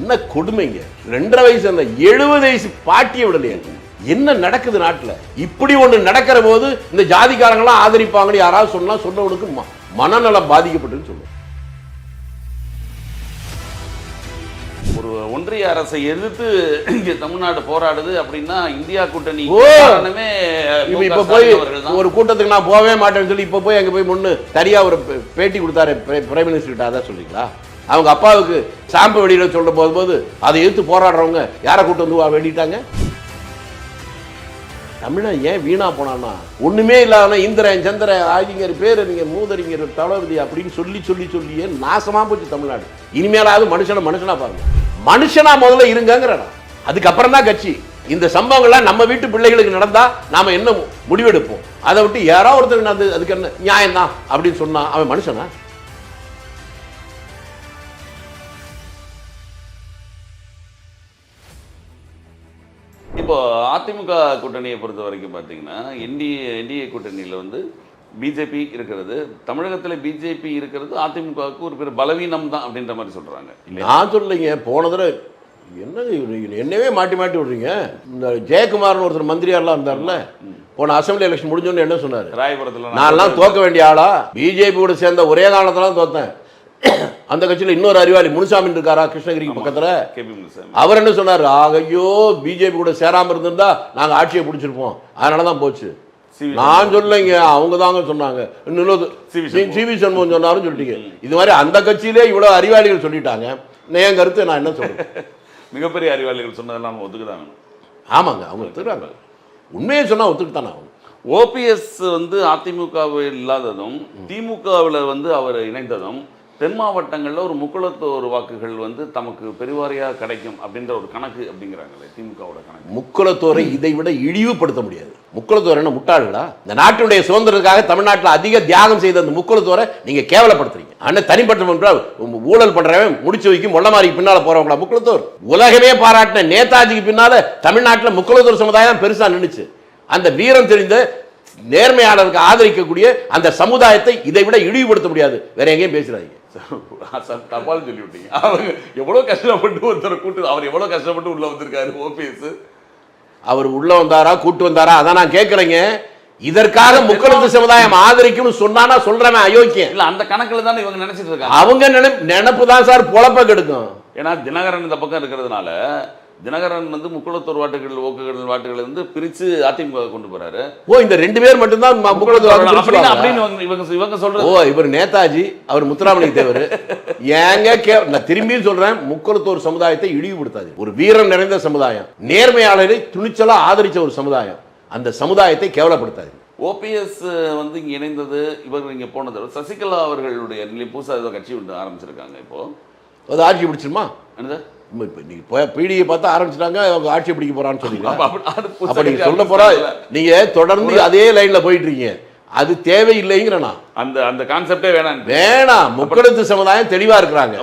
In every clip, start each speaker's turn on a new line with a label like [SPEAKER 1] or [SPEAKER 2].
[SPEAKER 1] என்ன கொடுமைங்க. 2.5 வயசு அந்த 70 வயசு பாட்டியை விடலையா? என்ன நடக்குது நாட்டில்? இப்படி ஒன்று நடக்கிற போது இந்த ஜாதிக்காரங்களாம் ஆதரிப்பாங்கன்னு யாராவது சொன்னவனுக்கு மனநலம் பாதிக்கப்பட்டுன்னு சொல்லுவோம்.
[SPEAKER 2] ஒரு ஒன்றிய அரசை எதிர்த்து இங்க தமிழ்நாடு போராடுது அப்படின்னா இந்தியா கூட்டணி
[SPEAKER 1] இப்ப போய் ஒரு கூட்டத்துக்கு நான் போவே மாட்டேன்னு சொல்லி இப்ப போய் அங்க போய் முன்னு தனியா ஒரு பேட்டி கொடுத்தாரு பிரைம் மினிஸ்டர் கிட்ட. அதான் சொல்றீங்களா? அவங்க அப்பாவுக்கு சாம்பு வெளியில சொல்ல போது அதை எதிர்த்து போராடுறவங்க யாரை கூட்டு வந்து வேண்டிட்டாங்க? தமிழா ஏன் வீணா போனான்னா ஒண்ணுமே இல்லாம இந்திரன் சந்திரன் ஆதிங்கர் பேரறிஞர் மூதறிஞர் தளபதி அப்படின்னு சொல்லியே நாசமா போச்சு தமிழ்நாடு. இனிமேலாவது மனுஷனா பாருங்க. மனுஷனா முதல்ல இருங்கங்கிற. அதுக்கப்புறம் தான் கட்சி. இந்த சம்பவங்கள்லாம் நம்ம வீட்டு பிள்ளைகளுக்கு நடந்தா நாம என்ன முடிவெடுப்போம்? அதை விட்டு யாரோ ஒருத்தருக்கு அதுக்கு என்ன நியாயம் தான் அப்படின்னு சொன்னா அவன் மனுஷனா?
[SPEAKER 2] இப்போ அதிமுக கூட்டணியை பொறுத்த வரைக்கும் பார்த்தீங்கன்னா என்டிஏ கூட்டணியில் வந்து பிஜேபி இருக்கிறது. தமிழகத்தில் பிஜேபி இருக்கிறது அதிமுகவுக்கு ஒரு பெரிய பலவீனம் தான் அப்படின்ற மாதிரி சொல்றாங்க.
[SPEAKER 1] நான் சொல்லிங்க, போன தடவை என்னவே மாட்டி விடுறீங்க. இந்த ஜெயக்குமார்னு ஒருத்தர் மந்திரியாரெல்லாம் இருந்தார்ல, போன அசம்பிளி எலெக்ஷன் முடிஞ்சோன்னு என்ன சொன்னார்?
[SPEAKER 2] ராயபுரத்தில்
[SPEAKER 1] நான்லாம் தோக்க வேண்டிய ஆளா? பிஜேபி கூட சேர்ந்த ஒரே காலத்துல தோத்தேன். அந்த கட்சியில் இன்னொரு அறிவாளி முனுசாமி இருக்காரா கிருஷ்ணகிரிக்கு பக்கத்துல, அவர் என்ன சொன்னார்? ஐயோ பிஜேபி கூட சேராம இருந்திருந்தா நாங்க ஆட்சியை பிடிச்சிருப்போம், அதனாலதான் போச்சு. நான் சொல்லலைங்க, அவங்க தாங்க சொன்னாங்க. சிவி சண்முகம் சொன்னாலும் சொல்லிட்டீங்க. இது மாதிரி அந்த கட்சியிலே இவ்வளவு அறிவாளிகள் சொல்லிட்டாங்க. என் கருத்து நான் என்ன சொல்றேன்?
[SPEAKER 2] மிகப்பெரிய அறிவாளிகள் சொன்னதெல்லாம் ஒத்துக்குதாங்க.
[SPEAKER 1] ஆமாங்க, அவங்க ஒத்துக்கிறாங்க. உண்மையை சொன்னா ஒத்துக்கிட்டானே. அவங்க
[SPEAKER 2] ஓபிஎஸ் வந்து அதிமுகவில் இல்லாததும் திமுகவில் வந்து அவர் இணைந்ததும் தென் மாவட்டங்களில் ஒரு முக்குளத்தோர் வாக்குகள் வந்து தமக்கு பெருவாரியாக கிடைக்கும் அப்படின்ற ஒரு கணக்கு அப்படிங்கிறாங்களே திமுகவோட கணக்கு.
[SPEAKER 1] முக்குளத்தோரை இதை விட இழிவுபடுத்த முடியாது. முக்குளத்தோர் என்ன முட்டாளா? இந்த நாட்டினுடைய சுதந்திரத்துக்காக தமிழ்நாட்டில் அதிக தியாகம் செய்த அந்த முக்குளத்தோரை நீங்க கேவலப்படுத்துறீங்க. ஆனால் தனிப்பட்ட ஊழல் பண்றவன் முடிச்சு வைக்கும் மொள்ளமாரிக்கு பின்னால போறவங்களா முக்குளத்தோர்? உலகமே பாராட்டின நேதாஜிக்கு பின்னால தமிழ்நாட்டில் முக்குளத்தோர் சமுதாயம் பெருசா நின்றுச்சு. அந்த வீரம் தெரிந்த நேர்மையாளருக்கு ஆதரிக்கக்கூடிய அந்த சமுதாயத்தை இதை விட இழிவுபடுத்த முடியாது. வேற எங்கேயும் பேசுறாங்க.
[SPEAKER 2] தப்பால் சொல்லி விட்டீங்க. அவங்க எவ்வளவு கஷ்டப்பட்டு ஒருத்தரை கூட்டு, அவர் எவ்வளவு கஷ்டப்பட்டு உள்ள வந்திருக்காரு ஓபிஎஸ்.
[SPEAKER 1] அவர் உள்ள வந்தாரா கூட்டு வந்தாரா அதான் நான் கேட்கறேங்க. இதற்காக முக்குளத்து சமுதாயம் ஆதரிக்கும் சொன்னா சொல்றவன் அயோக்கியம்
[SPEAKER 2] இல்ல. அந்த கணக்குல தான் இவங்க நினைச்சிட்டு இருக்காங்க.
[SPEAKER 1] அவங்க நினைப்பு தான் சார் பொழப்ப கெடுக்கும்.
[SPEAKER 2] ஏன்னா தினகரன் இந்த பக்கம் இருக்கிறதுனால தினகரன் வந்து முக்குளத்தோர் வாட்டுகள் வந்து பிரிச்சு அதிமுக கொண்டு போறாரு.
[SPEAKER 1] ஓ, இந்த 2 பேர் மட்டும் தான்
[SPEAKER 2] இவங்க சொல்றது.
[SPEAKER 1] ஓ, இவர் நேதாஜி, அவர் முத்துராமலிங்க தேவர். ஏங்க நான் திரும்பியும் சொல்றேன், முக்குளத்தோர் சமுதாயத்தை இழிவுபடுத்தாது. ஒரு வீரம் நிறைந்த சமுதாயம், நேர்மையாளரை துணிச்சலா ஆதரிச்ச ஒரு சமுதாயம், அந்த சமுதாயத்தை கேவலப்படுத்தாது.
[SPEAKER 2] ஓபிஎஸ் வந்து இங்க இணைந்தது, இவர் இங்க போனது, சசிகலா அவர்களுடைய புதுசா ஏதோ கட்சி ஒன்று ஆரம்பிச்சிருக்காங்க. இப்போ
[SPEAKER 1] அது ஆட்சி பிடிச்சிருமா? பீடியை பார்த்து ஆரம்பிச்சிட்டாங்க, அவங்க ஆட்சி பிடிக்க போறான்னு சொல்லிங்க. அப்ப நீங்க சொல்ல போறா, நீங்க தொடர்ந்து அதே லைன்ல போயிட்டு இருக்கீங்க. அது தேவையில்லைங்கிறனா
[SPEAKER 2] அந்த கான்செப்டே
[SPEAKER 1] வேணாம். முக்குளத்து சமுதாயம் தெளிவா இருக்கிறாங்க.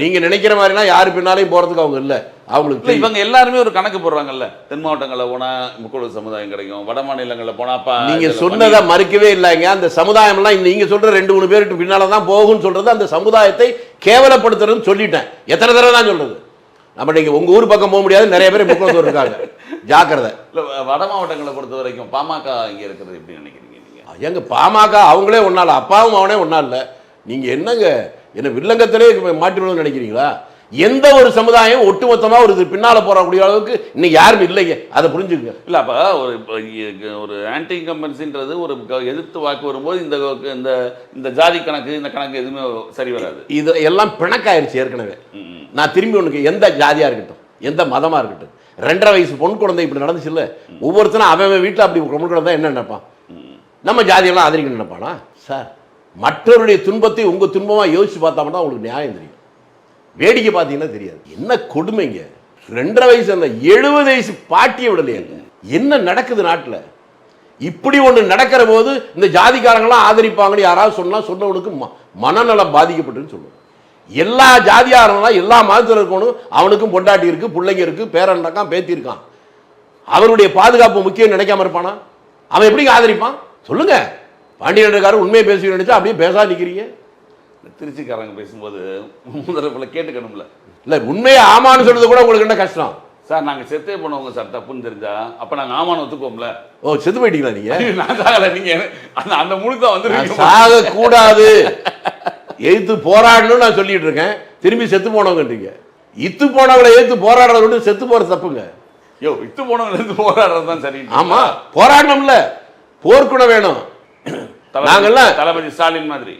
[SPEAKER 1] நீங்க நினைக்கிற மாதிரினா யாரு பின்னாலையும் போறதுக்கு அவங்க இல்ல. அவங்களுக்கு
[SPEAKER 2] இவங்க எல்லாருமே ஒரு கணக்கு போடுறாங்கல்ல. தென் மாவட்டங்களில் போனா முக்குளத்து சமுதாயம் கிடைக்கும், வட மாநிலங்களில் போனாப்பா
[SPEAKER 1] நீங்க சொன்னதை மறுக்கவே இல்லைங்க. அந்த சமுதாயம் எல்லாம் நீங்க சொல்ற 2-3 பேருக்கு பின்னாலதான் போகும்னு சொல்றது அந்த சமுதாயத்தை கேவலப்படுத்துறதுன்னு சொல்லிட்டேன். எத்தனை தடவை தான் சொல்றது? நம்ம நீங்க உங்க ஊர் பக்கம் போக முடியாது, நிறைய பேர் முக்குளத்தோர் இருக்காங்க, ஜாக்கிரதை.
[SPEAKER 2] வட மாவட்டங்களை பொறுத்த வரைக்கும் பாமக இங்க இருக்கிறது எப்படி நினைக்கிறீங்க நீங்க?
[SPEAKER 1] எங்க பாமக அவங்களே ஒன்னால, அப்பாவும் அவனே ஒன்னா இல்ல. நீங்க என்னங்க என்ன வில்லங்கத்திலே மாற்றிவிடணும்னு நினைக்கிறீங்களா? எந்த ஒரு சமுதாயம் ஒட்டுமொத்தமா ஒரு பின்னால போறக்கூடிய அளவுக்கு இன்னைக்கு யாரும் இல்லைங்க. அதை புரிஞ்சுங்க.
[SPEAKER 2] இல்ல அப்ப ஒரு ஆன்டி இன்கம்பன்சின்றது ஒரு எதிர்த்து வாக்கு வரும்போது இந்த ஜாதி கணக்கு இந்த கணக்கு எதுவுமே சரி வராது.
[SPEAKER 1] இது எல்லாம் பிணக்காயிருச்சு ஏற்கனவே. நான் திரும்பி ஒண்ணுக்கு, எந்த ஜாதியா இருக்கட்டும், எந்த மதமா இருக்கட்டும், 2.5 வயசு பொன் குழந்தை இப்படி நடந்துச்சு இல்ல, ஒவ்வொருத்தரும் அவன் வீட்டில் அப்படி பொன் குழந்தை என்ன நினைப்பான்? நம்ம ஜாதியெல்லாம் ஆதரிக்கணும் நினைப்பானா? சார், மற்றவருடைய துன்பத்தை உங்க துன்பமா யோசிச்சு பார்த்தா மட்டும் உங்களுக்கு நியாயம் தெரியும். வேடிக்கை பார்த்தீங்கன்னா தெரியாது. என்ன கொடுமைங்க. 2.5 வயசு அந்த 70 வயசு பாட்டியை விடலையாங்க. என்ன நடக்குது நாட்டில்? இப்படி ஒன்று நடக்கிற போது இந்த ஜாதிக்காரங்களாம் ஆதரிப்பாங்கன்னு யாராவது சொன்னவனுக்கு மனநலம் பாதிக்கப்பட்டுன்னு சொல்லுவோம். எல்லா ஜாதியாரங்களா எல்லா மதத்தில் இருக்கணும். அவனுக்கும் பொண்டாட்டி இருக்கு, பிள்ளைங்க இருக்கு, பேரன் இருக்கான், பேத்தி இருக்கான். அவருடைய பாதுகாப்பு முக்கியம் நினைக்காம இருப்பானா? அவன் எப்படி ஆதரிப்பான் சொல்லுங்க? பாண்டியன்காரர் உண்மையை பேசுகிறேன் நினைச்சா அப்படியே பேசா நிற்கிறீங்க.
[SPEAKER 2] திருச்சிக்காரங்க பேசும்போது முதல்ல கேட்டுக்கணும்ல,
[SPEAKER 1] இல்ல உண்மையை ஆமான்னு சொல்றது கூட உங்களுக்கு என்ன கஷ்டம்
[SPEAKER 2] சார்? நாங்க செத்தே போனவங்க சார், தப்புன்னு தெரிஞ்சா அப்ப நாங்க ஆமான்னு ஒத்துக்கோம்ல.
[SPEAKER 1] ஓ செத்து போயிட்டீங்களா நீங்க?
[SPEAKER 2] நான் சாகல, நீங்க அந்த முழுக்க வந்து
[SPEAKER 1] சாக கூடாது எதிர்த்து போராடணும்னு நான் சொல்லிட்டு இருக்கேன். திரும்பி செத்து போனவங்கன்றீங்க. இத்து போனவங்களை எதிர்த்து போராடுறத விட்டு செத்து போறது தப்புங்க.
[SPEAKER 2] யோ, இத்து போனவங்களை எதிர்த்து போராடுறது தான் சரி.
[SPEAKER 1] ஆமா, போராடணும்ல, போர்க்குணம் வேணும். நாங்கெல்லாம்
[SPEAKER 2] தளபதி ஸ்டாலின் மாதிரி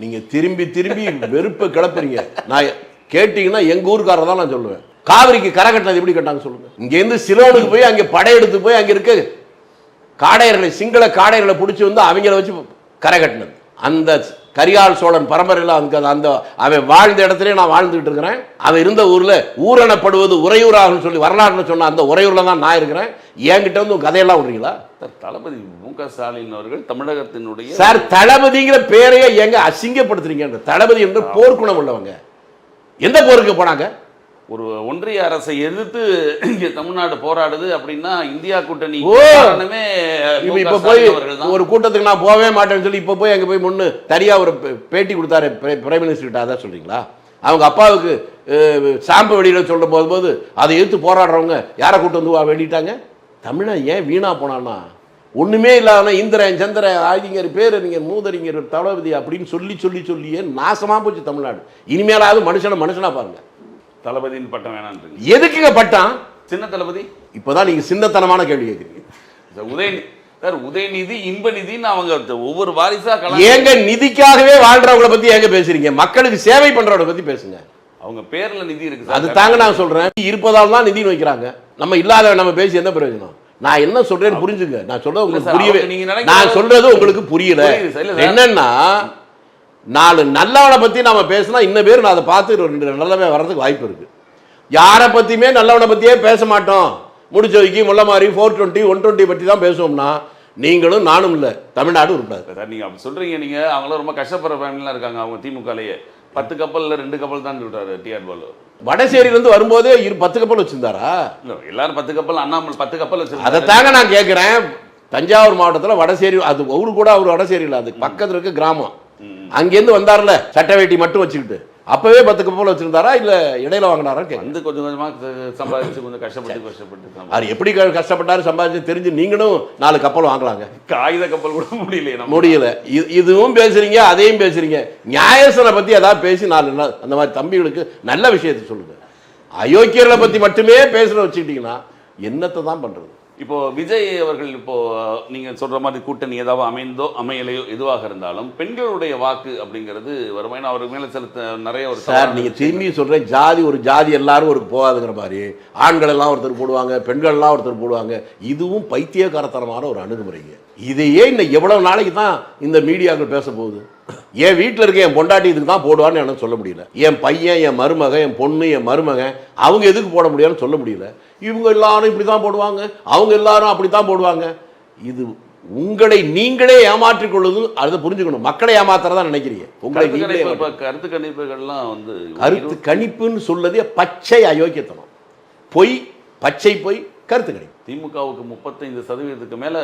[SPEAKER 1] நீங்க திரும்பி திரும்பி வெறுப்பை கிளப்புறீங்க. நான் கேட்டீங்கன்னா எங்க ஊருக்காரர் தான் நான் சொல்லுவேன். காவிரிக்கு கரை கட்டினது எப்படி கட்டாங்க சொல்லுங்க? இங்க இருந்து சிலோனுக்கு போய் அங்க படையெடுத்து போய் அங்க இருக்க காடையர்களை, சிங்கள காடையர்களை பிடிச்சி வந்து அவங்கள வச்சு கரை கட்டினது. அந்த கரிகால் சோழன் பரம்பரையில் அந்த அவன் வாழ்ந்த இடத்துல நான் வாழ்ந்துகிட்டு இருக்கிறேன். அவன் இருந்த ஊர்ல ஊரணப்படுவது உறையூராக சொல்லி வரலாறுல சொன்ன அந்த உறையூர்ல தான் நான் இருக்கிறேன். என்கிட்ட வந்து கதையெல்லாம் விடுறீங்களா?
[SPEAKER 2] தளபதி மு.க. ஸ்டாலின் அவர்கள் தமிழகத்தினுடைய
[SPEAKER 1] சார் தளபதிங்கிற பேரையே எங்க அசிங்கப்படுத்துறீங்க? தளபதி என்று போர்க்குணம் உள்ளவங்க. எந்த போருக்கு போனாங்க?
[SPEAKER 2] ஒரு ஒன்றிய அரசை எதிர்த்து இங்க தமிழ்நாடு போராடுது அப்படின்னா இந்தியா கூட்டணி
[SPEAKER 1] இப்ப போய் ஒரு கூட்டத்துக்கு நான் போவே மாட்டேன்னு சொல்லி இப்ப போய் அங்க போய் முன்னு தனியா ஒரு பேட்டி கொடுத்தாரு பிரைம் மினிஸ்டர் கிட்ட. அதான் சொல்றீங்களா? அவங்க அப்பாவுக்கு சாம்பு வெளியில சொல்ல போது அதை எதிர்த்து போராடுறவங்க யாரை கூட்டு வந்து வெளியிட்டாங்க? தமிழன் ஏன் வீணா போனான்னா ஒண்ணுமே இல்லாத இந்திரன் சந்திரன் ஆதிங்கர் பேரறிஞர் மூதறிஞர் தளபதி அப்படின்னு சொல்லி சொல்லி சொல்லியே நாசமா போச்சு தமிழ்நாடு. இனிமேலாவது மனுஷனா பாருங்க.
[SPEAKER 2] தளபதியின் பட்டம் வேணாம்.
[SPEAKER 1] எதுக்குங்க பட்டம்?
[SPEAKER 2] சின்ன தளபதி.
[SPEAKER 1] இப்பதான் நீங்க சின்னத்தனமான கேள்வி கேட்குறீங்க.
[SPEAKER 2] உதயநிதி இன்ப நிதின்னு அவங்க ஒவ்வொரு வாரிசா
[SPEAKER 1] ஏங்க நிதிக்காகவே வாழ்றவங்களை பத்தி ஏங்க பேசுறீங்க? மக்களுக்கு சேவை பண்றவங்களை பத்தி பேசுங்க.
[SPEAKER 2] அவங்க பேர்ல நிதி இருக்கு.
[SPEAKER 1] அது தாங்க நான் சொல்றேன். இருப்பதால் தான் நிதி வைக்கிறாங்க. நம்ம இல்லாத நம்ம பேசி என்ன பிரயோஜனம்? நான் என்ன சொல்றேன்னு புரிஞ்சுங்க. நான் சொல்றது உங்களுக்கு புரியவே, நான் சொல்றது உங்களுக்கு புரியல. என்னன்னா 4 நல்லவனை பத்தி நாம பேசினா இன்ன பேர் நான் அதை பார்த்து 2 நல்லவே வர்றதுக்கு வாய்ப்பு இருக்கு. யாரை பத்தியுமே நல்லவனை பத்தியே பேச மாட்டோம். முடிச்சவைக்கு முள்ள மாதிரி 420 120 பத்தி தான் பேசுவோம்னா நீங்களும் நானும் இல்ல, தமிழ்நாடு இருக்காது.
[SPEAKER 2] நீங்க அப்படி சொல்றீங்க. நீங்க அவங்களும் ரொம்ப கஷ்டப்படுற ஃபேமிலிலாம் இருக்காங்க. அவங்க திமுகலயே 10 கப்பல்ல 2 கப்பல் தான் சொல்றாரு டிஆர் பாலு.
[SPEAKER 1] வடசேரியில இருந்து வரும்போதே 10 கப்பல் வச்சிருந்தாரா?
[SPEAKER 2] இல்ல எல்லாரும் 10 கப்பல், அண்ணாமலை 10 கப்பல் வச்சிருந்தாரு.
[SPEAKER 1] அதை தாங்க நான் கேட்கிறேன். தஞ்சாவூர் மாவட்டத்தில் வடசேரி, அது அவரு கூட அவர் வடசேரியில், அது பக்கத்தில் இருக்க கிராமம். அங்கேருந்து வந்தார்ல சட்டை வேட்டி மட்டும் வச்சுக்கிட்டு, அப்பவே 10 கப்பல் வச்சிருந்தாரா இல்ல இடையில வாங்கினாரா?
[SPEAKER 2] வந்து கொஞ்சம் கொஞ்சமா சம்பாதிச்சு கொஞ்சம் கஷ்டப்பட்டு
[SPEAKER 1] அவர் எப்படி கஷ்டப்பட்டாரு சம்பாதிச்சு தெரிஞ்சு நீங்களும் 4 கப்பல் வாங்கலாங்க.
[SPEAKER 2] காகித கப்பல் கூட
[SPEAKER 1] முடியல. இதுவும் பேசுறீங்க, அதையும் பேசுறீங்க. நியாயசனை பத்தி ஏதாவது பேசி 4 அந்த மாதிரி தம்பிகளுக்கு நல்ல விஷயத்தை சொல்லுங்க. அயோக்கியர்களை பத்தி மட்டுமே பேசுற வச்சுக்கிட்டீங்கன்னா என்னத்தை தான் பண்றது?
[SPEAKER 2] இப்போ விஜய் அவர்கள் இப்போ நீங்க சொல்ற மாதிரி கூட்டணி ஏதாவது அமைந்தோ அமையலையோ எதுவாக இருந்தாலும் பெண்களுடைய வாக்கு அப்படிங்கிறது வருமா? அவருக்கு மேல செலுத்த நிறைய ஒரு
[SPEAKER 1] சார் நீங்க திரும்பி சொல்றேன், ஜாதி ஒரு ஜாதி எல்லாரும் ஒரு போகாதுங்கிற மாதிரி ஆண்கள் எல்லாம் ஒருத்தர் போடுவாங்க, பெண்கள் எல்லாம் ஒருத்தர் போடுவாங்க. இதுவும் பைத்தியக்காரத்தனமான ஒரு அணுகுமுறைங்க. இதையே இன்னும் எவ்வளவு நாளைக்கு தான் இந்த மீடியாக்கள் பேச போகுது? என் வீட்டில் இருக்க என் பொண்டாட்டி இதுக்கு தான் போடுவான்னு எனக்கு சொல்ல முடியல. என் பையன், என் மருமகன், என் பொண்ணு, என் மருமகன் அவங்க எதுக்கு போட முடியாதுன்னு சொல்ல முடியல. இவங்க எல்லாரும் இப்படி தான் போடுவாங்க, அவங்க எல்லாரும் அப்படி தான் போடுவாங்க. இது உங்களை நீங்களே ஏமாற்றிக் கொள்வது. அதை புரிஞ்சுக்கணும். மக்களை ஏமாத்துறதா நினைக்கிறீங்க. உங்களை
[SPEAKER 2] கருத்து கணிப்புகள்லாம் வந்து
[SPEAKER 1] கருத்து கணிப்புன்னு சொல்லதே பச்சை அயோக்கியத்தனம், பொய், பச்சை பொய், கருத்து கணிப்பு.
[SPEAKER 2] திமுகவுக்கு 35% மேல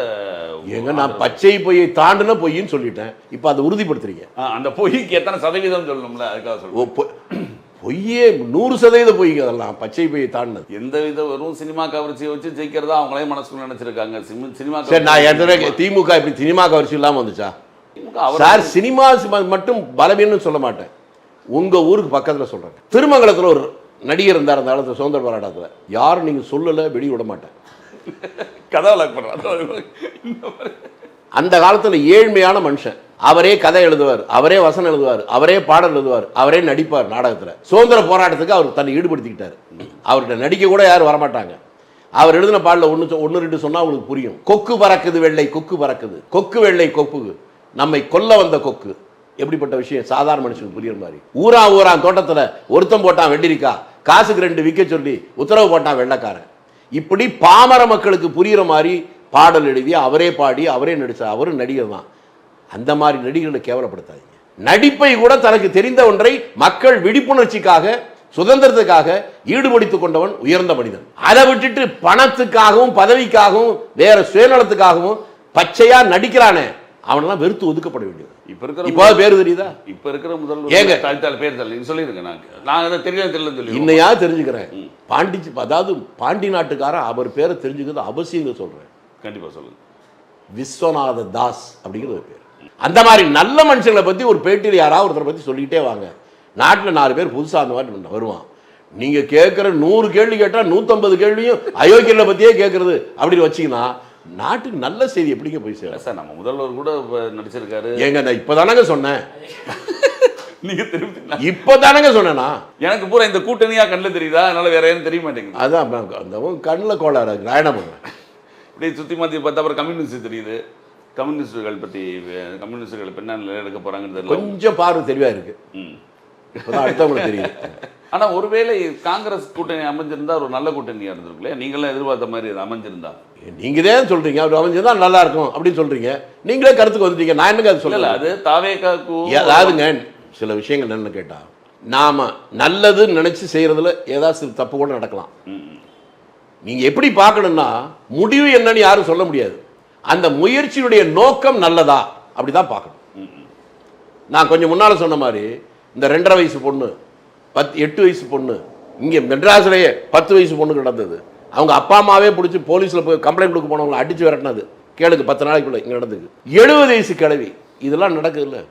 [SPEAKER 1] ஏங்க நான் பச்சை பொய்யை தாண்டின பொய்ன்னு சொல்லிட்டேன். இப்போ அதை உறுதிப்படுத்துறீங்க.
[SPEAKER 2] அந்த பொய்க்கு எத்தனை சதவீதம் சொல்லணும்ல, அதுக்காக சொல்லுவோம்.
[SPEAKER 1] பொய்யே 100% பொய்ங்க. அதெல்லாம் பச்சை பொய்யை தாண்டினது.
[SPEAKER 2] எந்த வித வெறும் சினிமா கவர்ச்சியை வச்சு ஜெயிக்கிறதா அவங்களே மனசுக்குள்ள நினைச்சிருக்காங்க. சினிமா
[SPEAKER 1] சரி, நான் ஏற்கனவே திமுக இப்படி சினிமா கவர்ச்சி இல்லாமல் வந்துச்சா? சார் சினிமா மட்டும் பலவீனம்னு சொல்ல மாட்டேன். உங்க ஊருக்கு பக்கத்தில் சொல்றேன். திருமங்கலத்தில் ஒரு நடிகர் இருந்தார் அந்த காலத்தில் சுதந்திர போராட்டத்தில். யாரும் நீங்க சொல்லலை வெளியே விட மாட்டேன். அந்த காலத்தில் ஏழ்மையான மனுஷன். அவரே கதை எழுதுவார், அவரே வசனம் எழுதுவார், அவரே பாடல் எழுதுவார், அவரே நடிப்பார் நாடகத்தில். சுதந்திர போராட்டத்துக்கு அவர் தன்னை ஈடுபடுத்திக்கிட்டார். அவர்கிட்ட நடிக்க கூட யாரும் வரமாட்டாங்க. அவர் எழுதின பாடல ஒன்று 2 சொன்னா உங்களுக்கு புரியும். கொக்கு பறக்குது வெள்ளை கொக்கு பறக்குது, கொக்கு வெள்ளை கொக்கு, நம்மை கொல்ல வந்த கொக்கு. எப்படிப்பட்ட விஷயம் சாதாரண மனுஷனுக்கு புரியுற மாதிரி. ஊரா தோட்டத்தில் ஒருத்தம் போட்டான் வெள்ளரிக்கா, காசுக்கு 2 விற்க சொல்லி உத்தரவு போட்டான் வெள்ளைக்காரன். இப்படி பாமர மக்களுக்கு புரியுற மாதிரி பாடல் எழுதி அவரே பாடி அவரே நடிச்சார். அவரும் நடிகர் தான். அந்த மாதிரி நடிகர்களை கேவலப்படுத்தாதீங்க. நடிப்பை கூட தனக்கு தெரிந்த ஒன்றை மக்கள் விழிப்புணர்ச்சிக்காக சுதந்திரத்துக்காக ஈடுபடுத்திக் கொண்டவன் உயர்ந்த மனிதன். அதை விட்டுட்டு பணத்துக்காகவும் பதவிக்காகவும் வேற சுயநலத்துக்காகவும் பச்சையா நடிக்கிறானே அவனெல்லாம் வெறுத்து ஒதுக்கப்பட வேண்டியது.
[SPEAKER 2] இப்போ
[SPEAKER 1] இப்போ பேர் தெரியுதா?
[SPEAKER 2] இப்போ இருக்கிற முதல்வர் தாழ்த்தாள் பேர் தள்ளி சொல்லியிருங்க. நான் அதை தெரியல சொல்லி
[SPEAKER 1] இன்னையா தெரிஞ்சுக்கிறேன். அதாவது பாண்டி நாட்டுக்காரன் அவர் பேரை தெரிஞ்சுக்கிறது அவசியம் சொல்றேன்.
[SPEAKER 2] கண்டிப்பா சொல்லுங்க.
[SPEAKER 1] விஸ்வநாத தாஸ் அப்படிங்கிற ஒரு பேர். அந்த மாதிரி நல்ல மனுஷங்களை பத்தி ஒரு பேட்டியில் யாராவது ஒருத்தரை பத்தி சொல்லிக்கிட்டே வாங்க. நாட்டில் 4 பேர் புதுசா அந்த மாதிரி வருவான். நீங்க கேட்கிற 100 கேள்வி கேட்டா 150 கேள்வியும் அயோக்கியர்களை பத்தியே கேட்கறது அப்படின்னு வச்சீங்கன்னா நாட்டுக்கு நல்ல செய்தி எப்படிங்க போய் சேரும்?
[SPEAKER 2] சார் நம்ம முதல்வர் கூட நடிச்சிருக்காரு.
[SPEAKER 1] ஏங்க நான் இப்பதானங்க சொன்னேன்.
[SPEAKER 2] நீங்க திரும்பி
[SPEAKER 1] இப்பதானங்க சொன்னேனா?
[SPEAKER 2] எனக்கு பூரா இந்த கூட்டணியா கண்ணில் தெரியுதா? அதனால வேற யாரும் தெரிய மாட்டேங்குது.
[SPEAKER 1] அதான் அந்த கண்ணில் கோளாறு. நான் என்ன பண்ணுறேன்?
[SPEAKER 2] இப்படி சுற்றி மாற்றி பார்த்தா அப்புறம் கம்யூனிஸ்ட் தெரியுது. கம்யூனிஸ்டுகள் பற்றி கம்யூனிஸ்டுகள் பின்னால் எடுக்க போறாங்கிறது
[SPEAKER 1] கொஞ்சம் பார்வை தெளிவா இருக்கு. இப்போதான் அடுத்தவங்களுக்கு தெரியுது.
[SPEAKER 2] ஆனா ஒருவேளை காங்கிரஸ் கூட்டணி அமைஞ்சிருந்தா ஒரு நல்ல கூட்டணியா இருந்திருக்குல்ல. நீங்களாம் எதிர்பார்த்த மாதிரி அது அமைஞ்சிருந்தா? நீங்க தான் சொல்றீங்க அவர் அமைஞ்சிருந்தா நல்லா இருக்கும் அப்படின்னு சொல்றீங்க. நீங்களே கருத்துக்கு வந்துட்டீங்க. நான் என்னங்க அது சொல்லல. அது தாவேகாக்கு
[SPEAKER 1] அதாவதுங்க சில விஷயங்கள் என்னன்னு கேட்டா நாம நல்லதுன்னு நினைச்சு செய்யறதுல ஏதாவது தப்பு கூட நடக்கலாம். நீங்க எப்படி பார்க்கணும்னா முடிவு என்னன்னு யாரும் சொல்ல முடியாது. அந்த முயற்சியுடைய நோக்கம் நல்லதா அப்படிதான் பார்க்கணும். நான் கொஞ்சம் முன்னால சொன்ன மாதிரி இந்த 2.5 வயசு பொண்ணு 8 வயசு பொண்ணு இங்கே மெட்ராஸ்லேயே 10 வயசு பொண்ணு கிடந்தது. அவங்க அப்பா அம்மாவே பிடிச்சி போலீஸில் போய் கம்ப்ளைண்ட் கொடுக்க போனவங்களை அடித்து விரட்டினது கேளுக்கு 10 நாளைக்குள்ள இங்கே நடந்தது. 70 வயசு கிழவி இதெல்லாம் நடக்குது இல்லை.